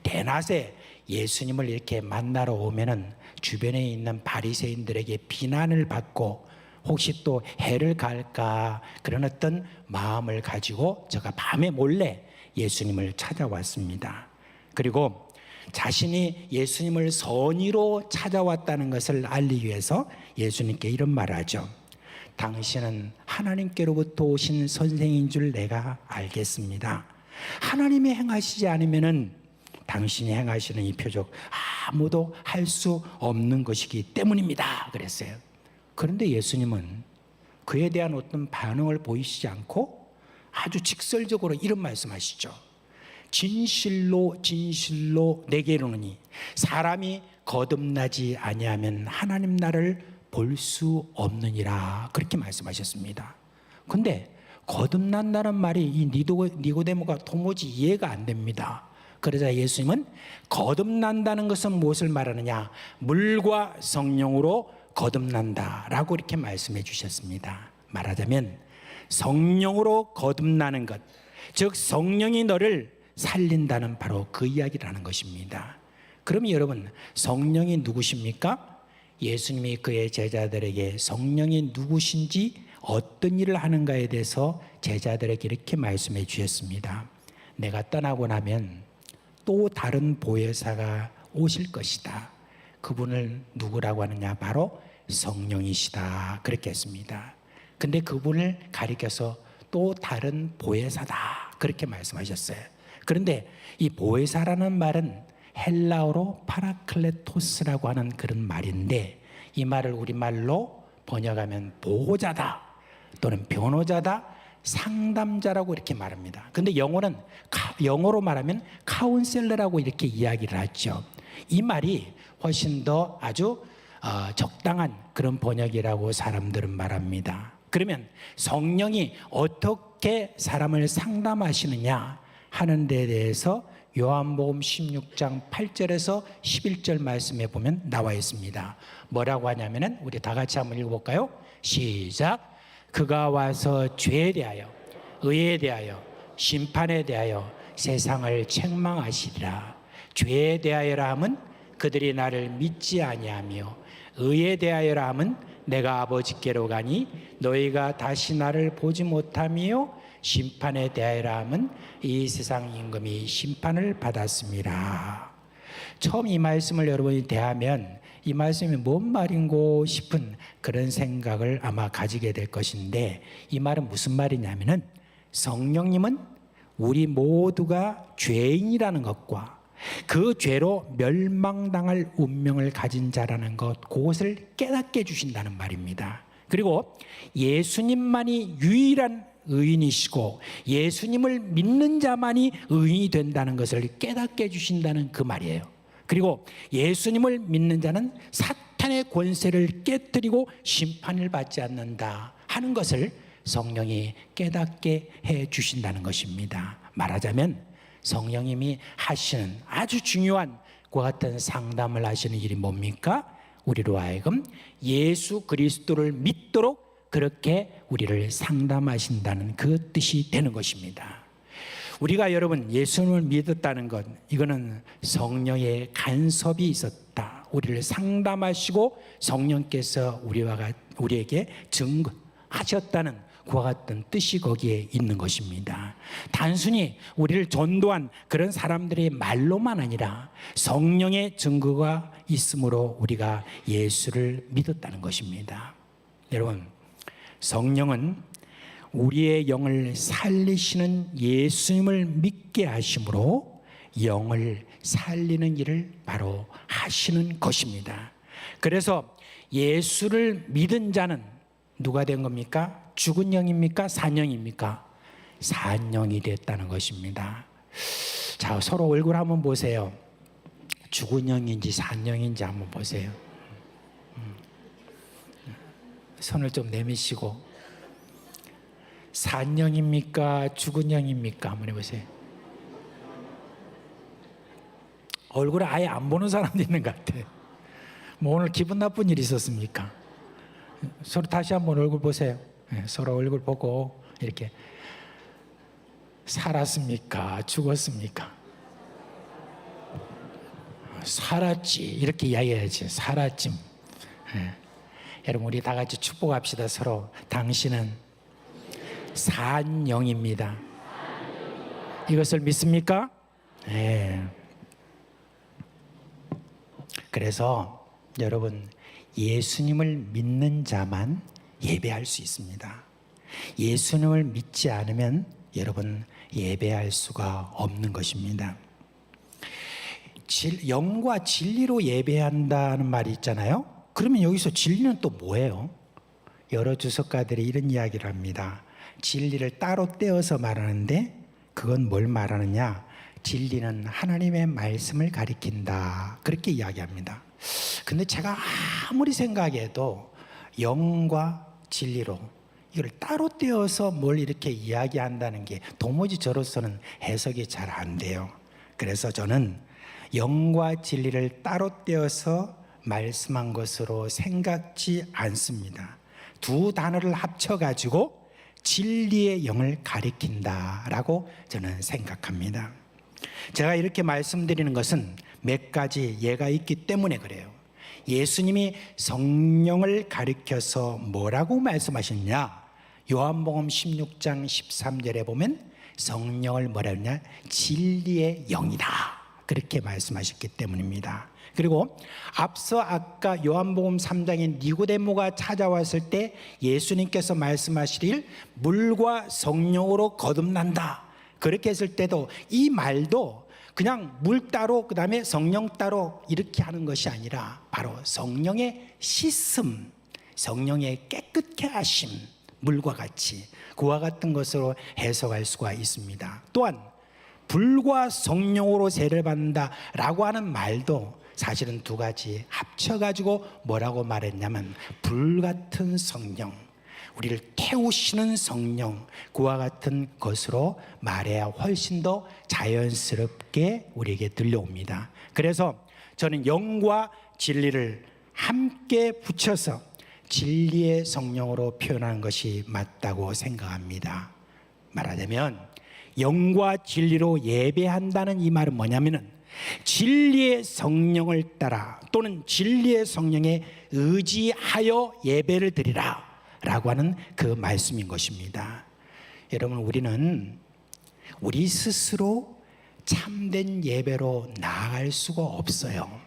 대낮에 예수님을 이렇게 만나러 오면은 주변에 있는 바리새인들에게 비난을 받고 혹시 또 해를 갈까 그런 어떤 마음을 가지고 제가 밤에 몰래 예수님을 찾아왔습니다. 그리고 자신이 예수님을 선의로 찾아왔다는 것을 알리기 위해서 예수님께 이런 말을 하죠. 당신은 하나님께로부터 오신 선생인 줄 내가 알겠습니다. 하나님이 행하시지 않으면은 당신이 행하시는 이 표적 아무도 할 수 없는 것이기 때문입니다. 그랬어요. 그런데 예수님은 그에 대한 어떤 반응을 보이시지 않고 아주 직설적으로 이런 말씀하시죠. 진실로 진실로 내게 이르노니 사람이 거듭나지 아니하면 하나님 나라를 볼 수 없느니라 그렇게 말씀하셨습니다. 근데 거듭난다는 말이 이 니고데모가 도무지 이해가 안 됩니다. 그러자 예수님은 거듭난다는 것은 무엇을 말하느냐? 물과 성령으로 거듭난다라고 이렇게 말씀해 주셨습니다. 말하자면 성령으로 거듭나는 것, 즉 성령이 너를 살린다는 바로 그 이야기라는 것입니다. 그럼 여러분, 성령이 누구십니까? 예수님이 그의 제자들에게 성령이 누구신지 어떤 일을 하는가에 대해서 제자들에게 이렇게 말씀해 주셨습니다. 내가 떠나고 나면 또 다른 보혜사가 오실 것이다. 그분을 누구라고 하느냐? 바로 성령이시다. 그렇게 했습니다. 근데 그분을 가리켜서 또 다른 보혜사다. 그렇게 말씀하셨어요. 그런데 이 보혜사라는 말은 헬라어로 파라클레토스라고 하는 그런 말인데 이 말을 우리말로 번역하면 보호자다 또는 변호자다, 상담자라고 이렇게 말합니다. 근데 영어로 말하면 카운셀러라고 이렇게 이야기를 하죠. 이 말이 훨씬 더 아주 적당한 그런 번역이라고 사람들은 말합니다. 그러면 성령이 어떻게 사람을 상담하시느냐 하는 데 대해서 요한복음 16장 8절에서 11절 말씀에 보면 나와 있습니다. 뭐라고 하냐면은 우리 다 같이 한번 읽어볼까요? 시작. 그가 와서 죄에 대하여, 의에 대하여, 심판에 대하여 세상을 책망하시리라. 죄에 대하여라 함은 그들이 나를 믿지 아니하며, 의에 대하여라 함은 내가 아버지께로 가니 너희가 다시 나를 보지 못하며, 심판에 대하여라 함은 이 세상 임금이 심판을 받았습니다. 처음 이 말씀을 여러분이 대하면 이 말씀이 뭔 말인고 싶은 그런 생각을 아마 가지게 될 것인데, 이 말은 무슨 말이냐면은 성령님은 우리 모두가 죄인이라는 것과 그 죄로 멸망당할 운명을 가진 자라는 것, 그것을 깨닫게 해주신다는 말입니다. 그리고 예수님만이 유일한 의인이시고 예수님을 믿는 자만이 의인이 된다는 것을 깨닫게 해주신다는 그 말이에요. 그리고 예수님을 믿는 자는 사탄의 권세를 깨뜨리고 심판을 받지 않는다 하는 것을 성령이 깨닫게 해주신다는 것입니다. 말하자면 성령님이 하시는 아주 중요한 그와 같은 상담을 하시는 일이 뭡니까? 우리로 하여금 예수 그리스도를 믿도록 그렇게 우리를 상담하신다는 그 뜻이 되는 것입니다. 우리가 여러분 예수님을 믿었다는 것, 이거는 성령의 간섭이 있었다. 우리를 상담하시고 성령께서 우리에게 증거하셨다는 그와 같은 뜻이 거기에 있는 것입니다. 단순히 우리를 전도한 그런 사람들의 말로만 아니라 성령의 증거가 있으므로 우리가 예수를 믿었다는 것입니다. 여러분, 성령은 우리의 영을 살리시는 예수님을 믿게 하심으로 영을 살리는 일을 바로 하시는 것입니다. 그래서 예수를 믿은 자는 누가 된 겁니까? 죽은 영입니까? 산 영입니까? 산 영이 됐다는 것입니다. 자, 서로 얼굴 한번 보세요. 죽은 영인지 산 영인지 한번 보세요. 손을 좀 내미시고, 산 영입니까? 죽은 영입니까? 한번 해보세요. 얼굴을 아예 안 보는 사람도 있는 것 같아. 뭐 오늘 기분 나쁜 일이 있었습니까? 서로 다시 한번 얼굴 보세요. 서로 얼굴 보고 이렇게, 살았습니까? 죽었습니까? 살았지, 이렇게 이야기해야지. 살았지. 여러분, 우리 다 같이 축복합시다. 서로. 당신은 산 영입니다. 이것을 믿습니까? 네. 그래서 여러분, 예수님을 믿는 자만 예배할 수 있습니다. 예수님을 믿지 않으면 여러분 예배할 수가 없는 것입니다. 영과 진리로 예배한다는 말이 있잖아요. 그러면 여기서 진리는 또 뭐예요? 여러 주석가들이 이런 이야기를 합니다. 진리를 따로 떼어서 말하는데 그건 뭘 말하느냐? 진리는 하나님의 말씀을 가리킨다, 그렇게 이야기합니다. 근데 제가 아무리 생각해도 영과 진리로 이걸 따로 떼어서 뭘 이렇게 이야기한다는 게 도무지 저로서는 해석이 잘 안 돼요. 그래서 저는 영과 진리를 따로 떼어서 말씀한 것으로 생각지 않습니다. 두 단어를 합쳐가지고 진리의 영을 가리킨다라고 저는 생각합니다. 제가 이렇게 말씀드리는 것은 몇 가지 예가 있기 때문에 그래요. 예수님이 성령을 가리켜서 뭐라고 말씀하셨냐? 요한복음 16장 13절에 보면 성령을 뭐라 하냐? 진리의 영이다, 그렇게 말씀하셨기 때문입니다. 그리고 앞서 아까 요한복음 3장에 니고데모가 찾아왔을 때 예수님께서 말씀하시길 물과 성령으로 거듭난다, 그렇게 했을 때도 이 말도 그냥 물 따로 그 다음에 성령 따로 이렇게 하는 것이 아니라 바로 성령의 씻음, 성령의 깨끗게 하심, 물과 같이 그와 같은 것으로 해석할 수가 있습니다. 또한 불과 성령으로 세례를 받는다라고 하는 말도 사실은 두 가지 합쳐가지고 뭐라고 말했냐면 불같은 성령, 우리를 태우시는 성령, 그와 같은 것으로 말해야 훨씬 더 자연스럽게 우리에게 들려옵니다. 그래서 저는 영과 진리를 함께 붙여서 진리의 성령으로 표현하는 것이 맞다고 생각합니다. 말하자면 영과 진리로 예배한다는 이 말은 뭐냐면은 진리의 성령을 따라 또는 진리의 성령에 의지하여 예배를 드리라 라고 하는 그 말씀인 것입니다. 여러분, 우리는 우리 스스로 참된 예배로 나아갈 수가 없어요.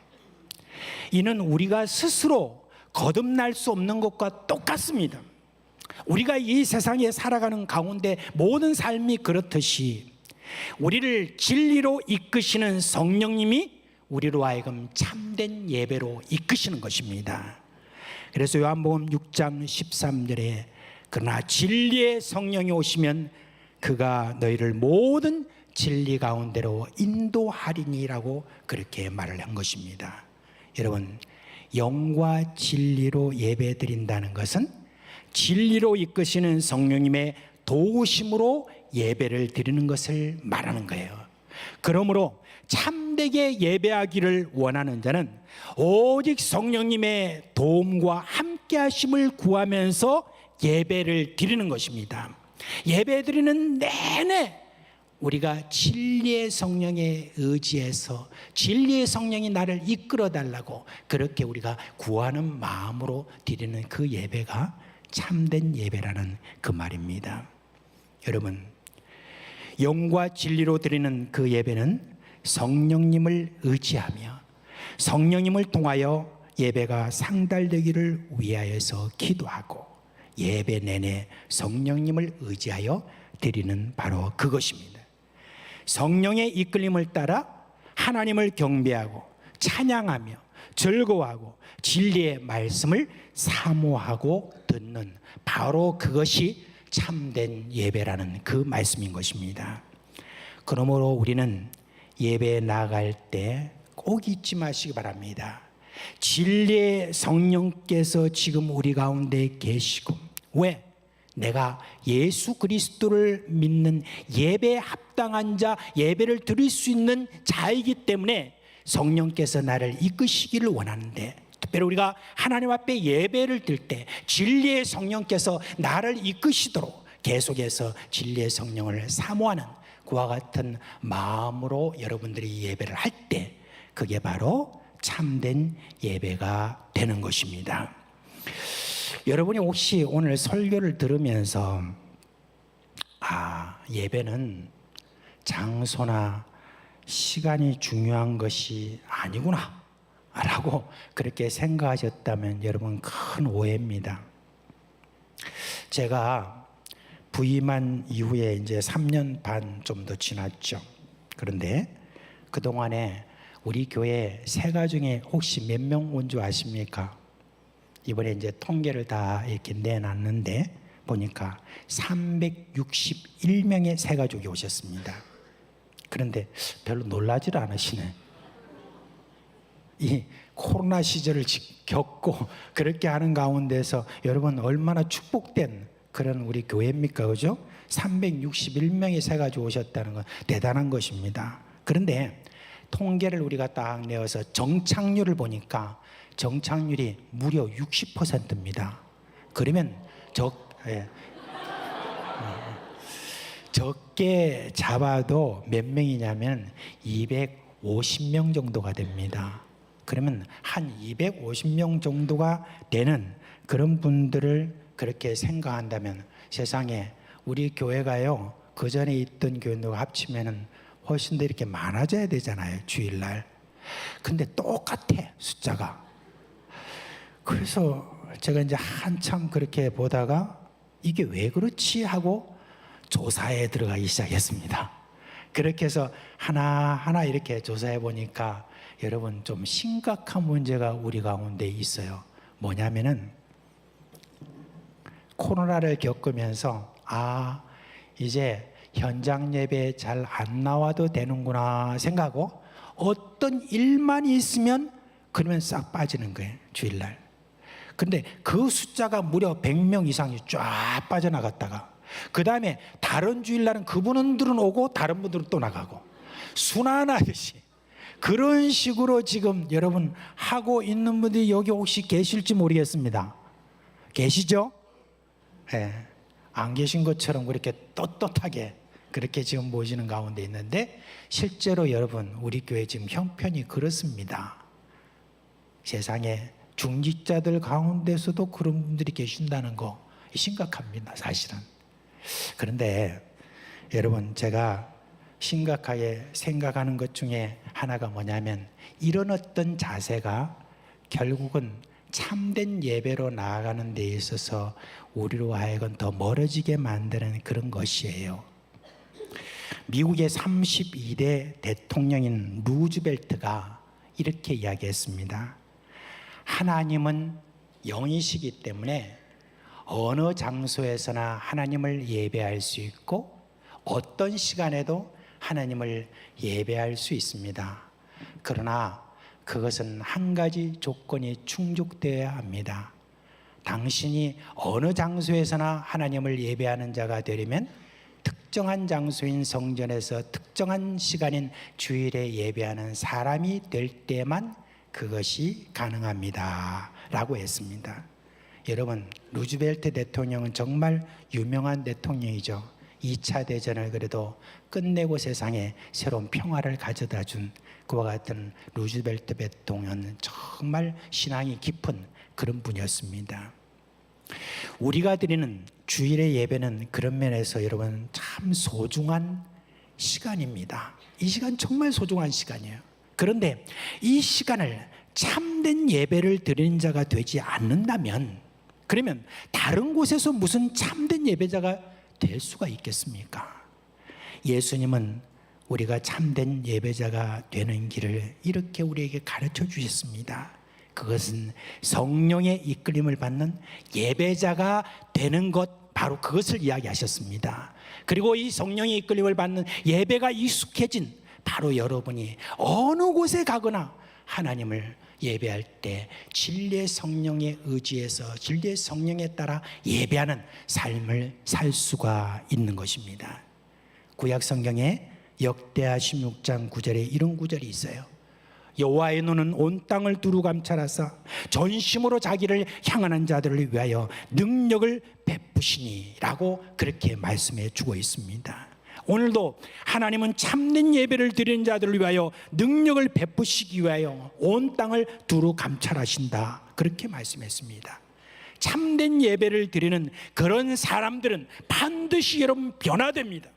이는 우리가 스스로 거듭날 수 없는 것과 똑같습니다. 우리가 이 세상에 살아가는 가운데 모든 삶이 그렇듯이 우리를 진리로 이끄시는 성령님이 우리로 하여금 참된 예배로 이끄시는 것입니다. 그래서 요한복음 6장 13절에 그러나 진리의 성령이 오시면 그가 너희를 모든 진리 가운데로 인도하리니라고 그렇게 말을 한 것입니다. 여러분, 영과 진리로 예배 드린다는 것은 진리로 이끄시는 성령님의 도우심으로 예배를 드리는 것을 말하는 거예요. 그러므로 참되게 예배하기를 원하는 자는 오직 성령님의 도움과 함께 하심을 구하면서 예배를 드리는 것입니다. 예배 드리는 내내 우리가 진리의 성령에 의지해서 진리의 성령이 나를 이끌어 달라고 그렇게 우리가 구하는 마음으로 드리는 그 예배가 참된 예배라는 그 말입니다. 여러분, 영과 진리로 드리는 그 예배는 성령님을 의지하며 성령님을 통하여 예배가 상달되기를 위하여서 기도하고 예배 내내 성령님을 의지하여 드리는 바로 그것입니다. 성령의 이끌림을 따라 하나님을 경배하고 찬양하며 즐거워하고 진리의 말씀을 사모하고 듣는 바로 그것이 참된 예배라는 그 말씀인 것입니다. 그러므로 우리는 예배에 나아갈 때 꼭 잊지 마시기 바랍니다. 진리의 성령께서 지금 우리 가운데 계시고, 왜? 내가 예수 그리스도를 믿는 예배에 합당한 자, 예배를 드릴 수 있는 자이기 때문에 성령께서 나를 이끄시기를 원하는데, 특별히 우리가 하나님 앞에 예배를 드릴 때 진리의 성령께서 나를 이끄시도록 계속해서 진리의 성령을 사모하는 그와 같은 마음으로 여러분들이 예배를 할 때 그게 바로 참된 예배가 되는 것입니다. 여러분이 혹시 오늘 설교를 들으면서 예배는 장소나 시간이 중요한 것이 아니구나 라고 그렇게 생각하셨다면 여러분 큰 오해입니다. 제가 부임한 이후에 이제 3년 반 좀 더 지났죠. 그런데 그동안에 우리 교회 세가 중에 혹시 몇 명 온 줄 아십니까? 이번에 이제 통계를 다 이렇게 내놨는데 보니까 361명의 새가족이 오셨습니다. 그런데 별로 놀라지를 않으시네. 이 코로나 시절을 겪고 그렇게 하는 가운데서 여러분 얼마나 축복된 그런 우리 교회입니까? 그죠? 361명의 새가족 오셨다는 건 대단한 것입니다. 그런데 통계를 우리가 딱 내어서 정착률을 보니까 정착률이 무려 60%입니다. 그러면 적게 잡아도 몇 명이냐면 250명 정도가 됩니다. 그러면 한 250명 정도가 되는 그런 분들을 그렇게 생각한다면 세상에 우리 교회가요, 그 전에 있던 교회와 합치면은 훨씬 더 이렇게 많아져야 되잖아요, 주일날. 근데 똑같아, 숫자가. 그래서 제가 이제 한참 그렇게 보다가 이게 왜 그렇지 하고 조사에 들어가기 시작했습니다. 그렇게 해서 하나하나 이렇게 조사해 보니까 여러분 좀 심각한 문제가 우리 가운데 있어요. 뭐냐면은 코로나를 겪으면서 이제 현장 예배 잘 안 나와도 되는구나 생각하고 어떤 일만 있으면 그러면 싹 빠지는 거예요, 주일날. 근데 그 숫자가 무려 100명 이상이 쫙 빠져나갔다가 그 다음에 다른 주일날은 그분들은 오고 다른 분들은 또 나가고 순환하듯이 그런 식으로 지금 여러분 하고 있는 분들이 여기 혹시 계실지 모르겠습니다. 계시죠? 예. 안 계신 것처럼 그렇게 떳떳하게 그렇게 지금 모시는 가운데 있는데 실제로 여러분 우리 교회 지금 형편이 그렇습니다. 세상에 중직자들 가운데서도 그런 분들이 계신다는 거 심각합니다, 사실은. 그런데 여러분 제가 심각하게 생각하는 것 중에 하나가 뭐냐면 이런 어떤 자세가 결국은 참된 예배로 나아가는 데 있어서 우리로 하여금 더 멀어지게 만드는 그런 것이에요. 미국의 32대 대통령인 루즈벨트가 이렇게 이야기했습니다. 하나님은 영이시기 때문에 어느 장소에서나 하나님을 예배할 수 있고 어떤 시간에도 하나님을 예배할 수 있습니다. 그러나 그것은 한 가지 조건이 충족되어야 합니다. 당신이 어느 장소에서나 하나님을 예배하는 자가 되려면 특정한 장소인 성전에서 특정한 시간인 주일에 예배하는 사람이 될 때만 그것이 가능합니다 라고 했습니다. 여러분 루즈벨트 대통령은 정말 유명한 대통령이죠. 2차 대전을 그래도 끝내고 세상에 새로운 평화를 가져다 준 그와 같은 루즈벨트 대통령은 정말 신앙이 깊은 그런 분이었습니다. 우리가 드리는 주일의 예배는 그런 면에서 여러분 참 소중한 시간입니다. 이 시간 정말 소중한 시간이에요. 그런데 이 시간을 참된 예배를 드리는 자가 되지 않는다면 그러면 다른 곳에서 무슨 참된 예배자가 될 수가 있겠습니까? 예수님은 우리가 참된 예배자가 되는 길을 이렇게 우리에게 가르쳐 주셨습니다. 그것은 성령의 이끌림을 받는 예배자가 되는 것, 바로 그것을 이야기하셨습니다. 그리고 이 성령의 이끌림을 받는 예배가 익숙해진 바로 여러분이 어느 곳에 가거나 하나님을 예배할 때 진리의 성령에 의지해서 진리의 성령에 따라 예배하는 삶을 살 수가 있는 것입니다. 구약 성경에 역대하 16장 9절에 이런 구절이 있어요. 여호와의 눈은 온 땅을 두루 감찰하사 전심으로 자기를 향하는 자들을 위하여 능력을 베푸시니 라고 그렇게 말씀해 주고 있습니다. 오늘도 하나님은 참된 예배를 드리는 자들을 위하여 능력을 베푸시기 위하여 온 땅을 두루 감찰하신다 그렇게 말씀했습니다. 참된 예배를 드리는 그런 사람들은 반드시 여러분 변화됩니다.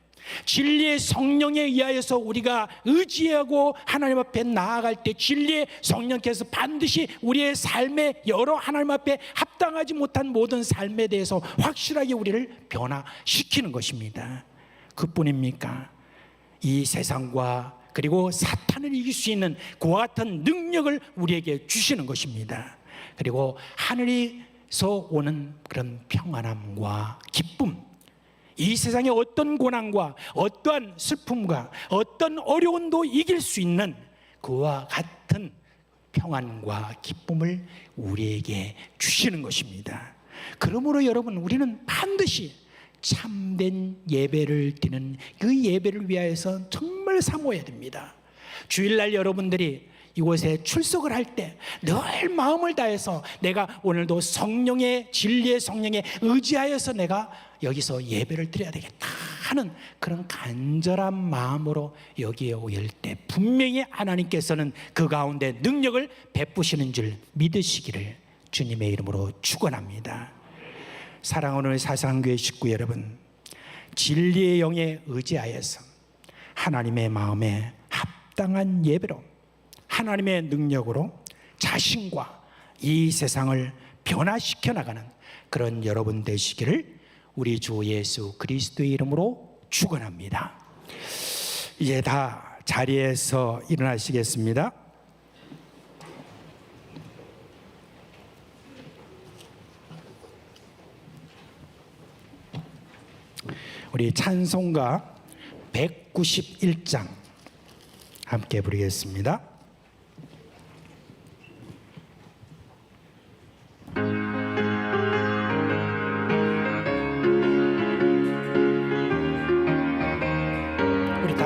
진리의 성령에 의하여서 우리가 의지하고 하나님 앞에 나아갈 때 진리의 성령께서 반드시 우리의 삶의 여러 하나님 앞에 합당하지 못한 모든 삶에 대해서 확실하게 우리를 변화시키는 것입니다. 그뿐입니까? 이 세상과 그리고 사탄을 이길 수 있는 그와 같은 능력을 우리에게 주시는 것입니다. 그리고 하늘에서 오는 그런 평안함과 기쁨, 이 세상의 어떤 고난과 어떠한 슬픔과 어떤 어려움도 이길 수 있는 그와 같은 평안과 기쁨을 우리에게 주시는 것입니다. 그러므로 여러분 우리는 반드시 참된 예배를 드리는 그 예배를 위하여서 정말 사모해야 됩니다. 주일날 여러분들이 이곳에 출석을 할 때 늘 마음을 다해서 내가 오늘도 성령의 진리의 성령에 의지하여서 내가 여기서 예배를 드려야 되겠다 하는 그런 간절한 마음으로 여기에 오일 때 분명히 하나님께서는 그 가운데 능력을 베푸시는 줄 믿으시기를 주님의 이름으로 축원합니다. 사랑하는 사상교회 식구 여러분, 진리의 영에 의지하여서 하나님의 마음에 합당한 예배로 하나님의 능력으로 자신과 이 세상을 변화시켜 나가는 그런 여러분 되시기를 우리 주 예수 그리스도의 이름으로 축원합니다. 이제 다 자리에서 일어나시겠습니다. 우리 찬송가 191장 함께 부르겠습니다.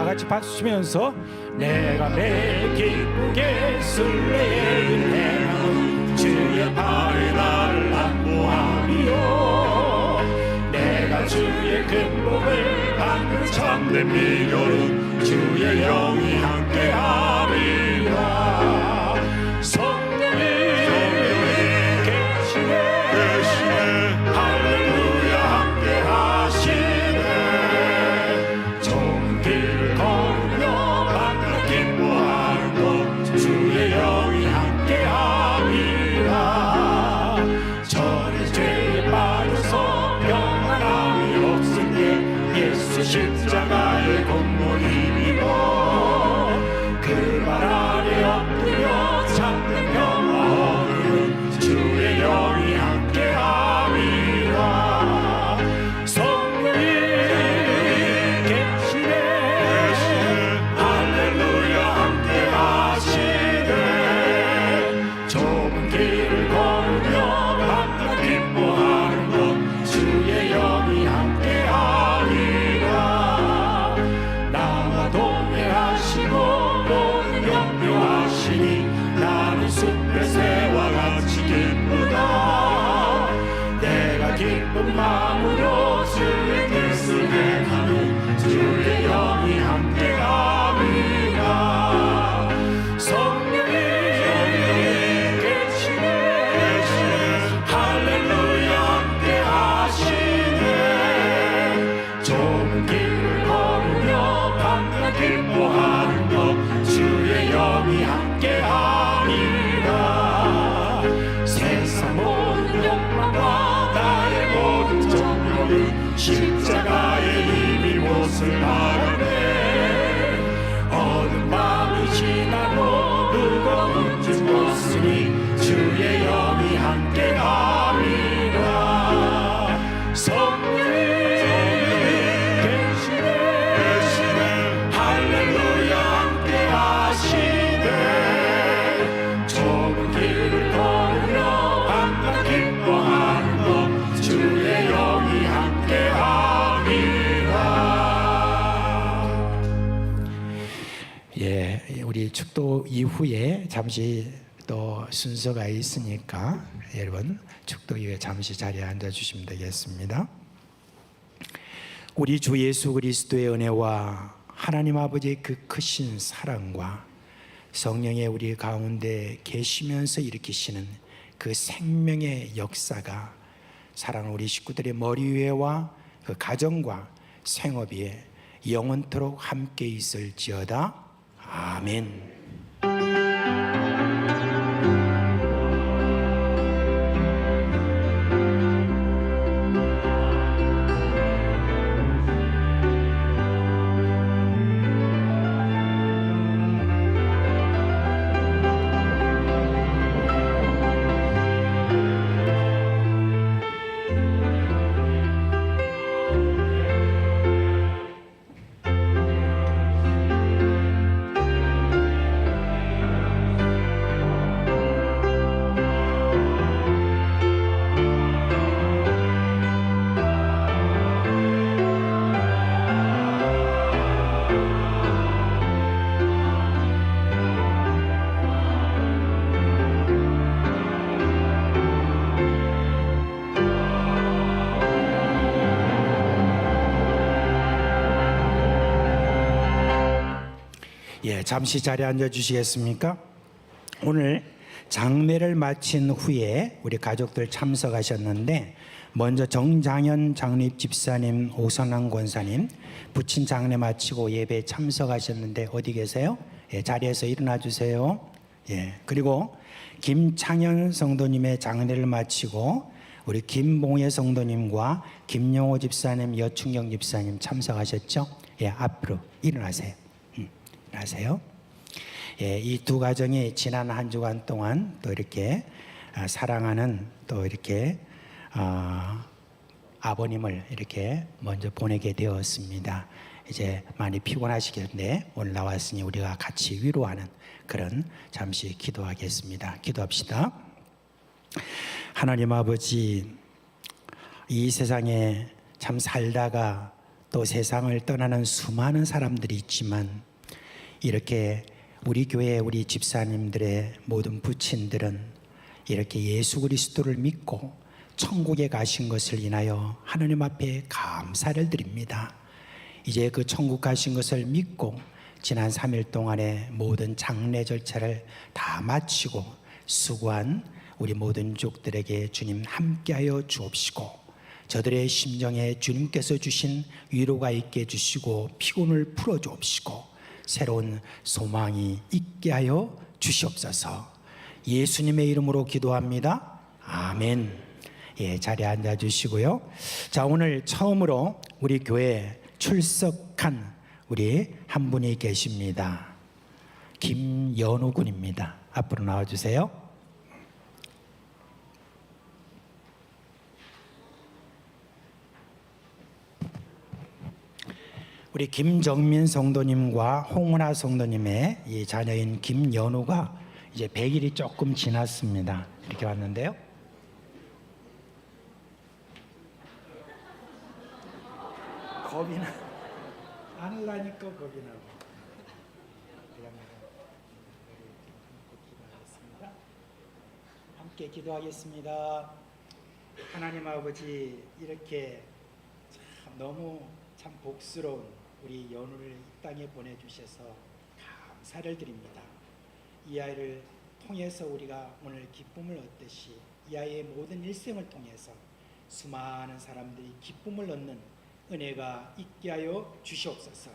같이 박수 치면서 내가 매 기쁘게 순례를 행하고 주의 발에 나를 안보하며 내가 주의 근복을 받는 참된 비결은 주의 영이 함께하리라. 성령이 계시네 할렐루야 함께하시네. 좋은 길을 걸으며 반갑 기뻐하는 것 주의 영이 함께하리라. 저는 죄에 빠져서 평안함이 없을 때 예수 십자가의 공로 힘입어 그 발 아래 엎드려 참된 평화 얻는 주의 영이 함께하리라. 성령이 계시네 할렐루야 함께하시네. 좁은 길을 걸으며 반갑 기뻐하는 것 주의 영이 함께하리라. 나와 동행하시고 모든 격려하시니 나는 숲의 새와 같이 기쁘다. 내가 기쁜 마음으로 주의 뜻을 행하는 주의 영이 함께하리라. 성령이 계시네 할렐루야 함께하시네. 좁은 길을 걸으며 반갑 기뻐하는 것 주의 영이 함께하리라. 세상 모든 욕망과 나의 모든 정욕은 십자가의 힘이 못을 막아내. 어두운 밤이 지나고 무거운 짐 벗으니 주의 영이 함께하리라. 성령이 계시네 할렐루야 함께하시네. 좁은 길을 걸으며 반갑 기뻐하는 것 주의 영이 함께하리라. 예, 우리 축도 이후에 잠시 또 순서가 있으니까 여러분 축도 이후에 잠시 자리에 앉아주시면 되겠습니다. 우리 주 예수 그리스도의 은혜와 하나님 아버지의 그 크신 사랑과 성령의 우리 가운데 계시면서 일으키시는 그 생명의 역사가 사랑하는 우리 식구들의 머리 위에와 그 가정과 생업 위에 영원토록 함께 있을지어다. 아멘. 예, 잠시 자리에 앉아 주시겠습니까? 오늘 장례를 마친 후에 우리 가족들 참석하셨는데 먼저 정장현 장립 집사님, 오선환 권사님 부친 장례 마치고 예배에 참석하셨는데 어디 계세요? 예, 자리에서 일어나 주세요. 예, 그리고 김창현 성도님의 장례를 마치고 우리 김봉혜 성도님과 김용호 집사님, 여충경 집사님 참석하셨죠? 예, 앞으로 일어나세요. 일어나세요. 예, 이 두 가정이 지난 한 주간 동안 또 이렇게 사랑하는 또 이렇게 아버님을 이렇게 먼저 보내게 되었습니다. 이제 많이 피곤하시겠는데 오늘 나왔으니 우리가 같이 위로하는 그런 잠시 기도하겠습니다. 기도합시다. 하나님 아버지, 이 세상에 참 살다가 또 세상을 떠나는 수많은 사람들이 있지만 이렇게 우리 교회 우리 집사님들의 모든 부친들은 이렇게 예수 그리스도를 믿고 천국에 가신 것을 인하여 하나님 앞에 감사를 드립니다. 이제 그 천국 가신 것을 믿고 지난 3일 동안의 모든 장례 절차를 다 마치고 수고한 우리 모든 족들에게 주님 함께하여 주옵시고 저들의 심정에 주님께서 주신 위로가 있게 해주시고 피곤을 풀어주옵시고 새로운 소망이 있게 하여 주시옵소서. 예수님의 이름으로 기도합니다. 아멘. 예, 자리에 앉아 주시고요. 자, 오늘 처음으로 우리 교회에 출석한 우리 한 분이 계십니다. 김연우 군입니다. 앞으로 나와 주세요. 우리 김정민 성도님과 홍은아 성도님의 이 자녀인 김연우가 이제 100일이 조금 지났습니다. 이렇게 왔는데요. 겁이 나. 안 하려니까 겁이 나고. 함께 기도하겠습니다. 하나님 아버지, 이렇게 참 너무 참 복스러운 우리 연우를 이 땅에 보내주셔서 감사를 드립니다. 이 아이를 통해서 우리가 오늘 기쁨을 얻듯이 이 아이의 모든 일생을 통해서 수많은 사람들이 기쁨을 얻는 은혜가 있게 하여 주시옵소서.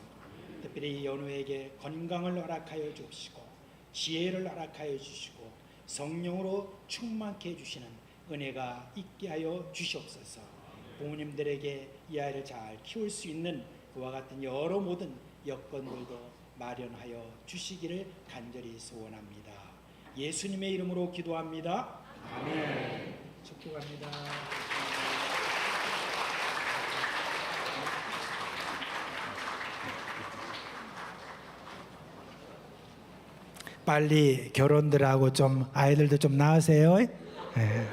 특별히 연우에게 건강을 허락하여 주시고 지혜를 허락하여 주시고 성령으로 충만케 해주시는 은혜가 있게 하여 주시옵소서. 부모님들에게 이 아이를 잘 키울 수 있는 그와 같은 여러 모든 여건들도 마련하여 주시기를 간절히 소원합니다. 예수님의 이름으로 기도합니다. 아멘. 축복합니다. 빨리 결혼들 하고 좀 아이들도 좀 낳으세요. 네.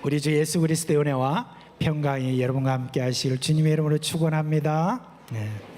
우리 주 예수 그리스도의 은혜와 평강이 여러분과 함께 하시길 주님의 이름으로 축원합니다. 네.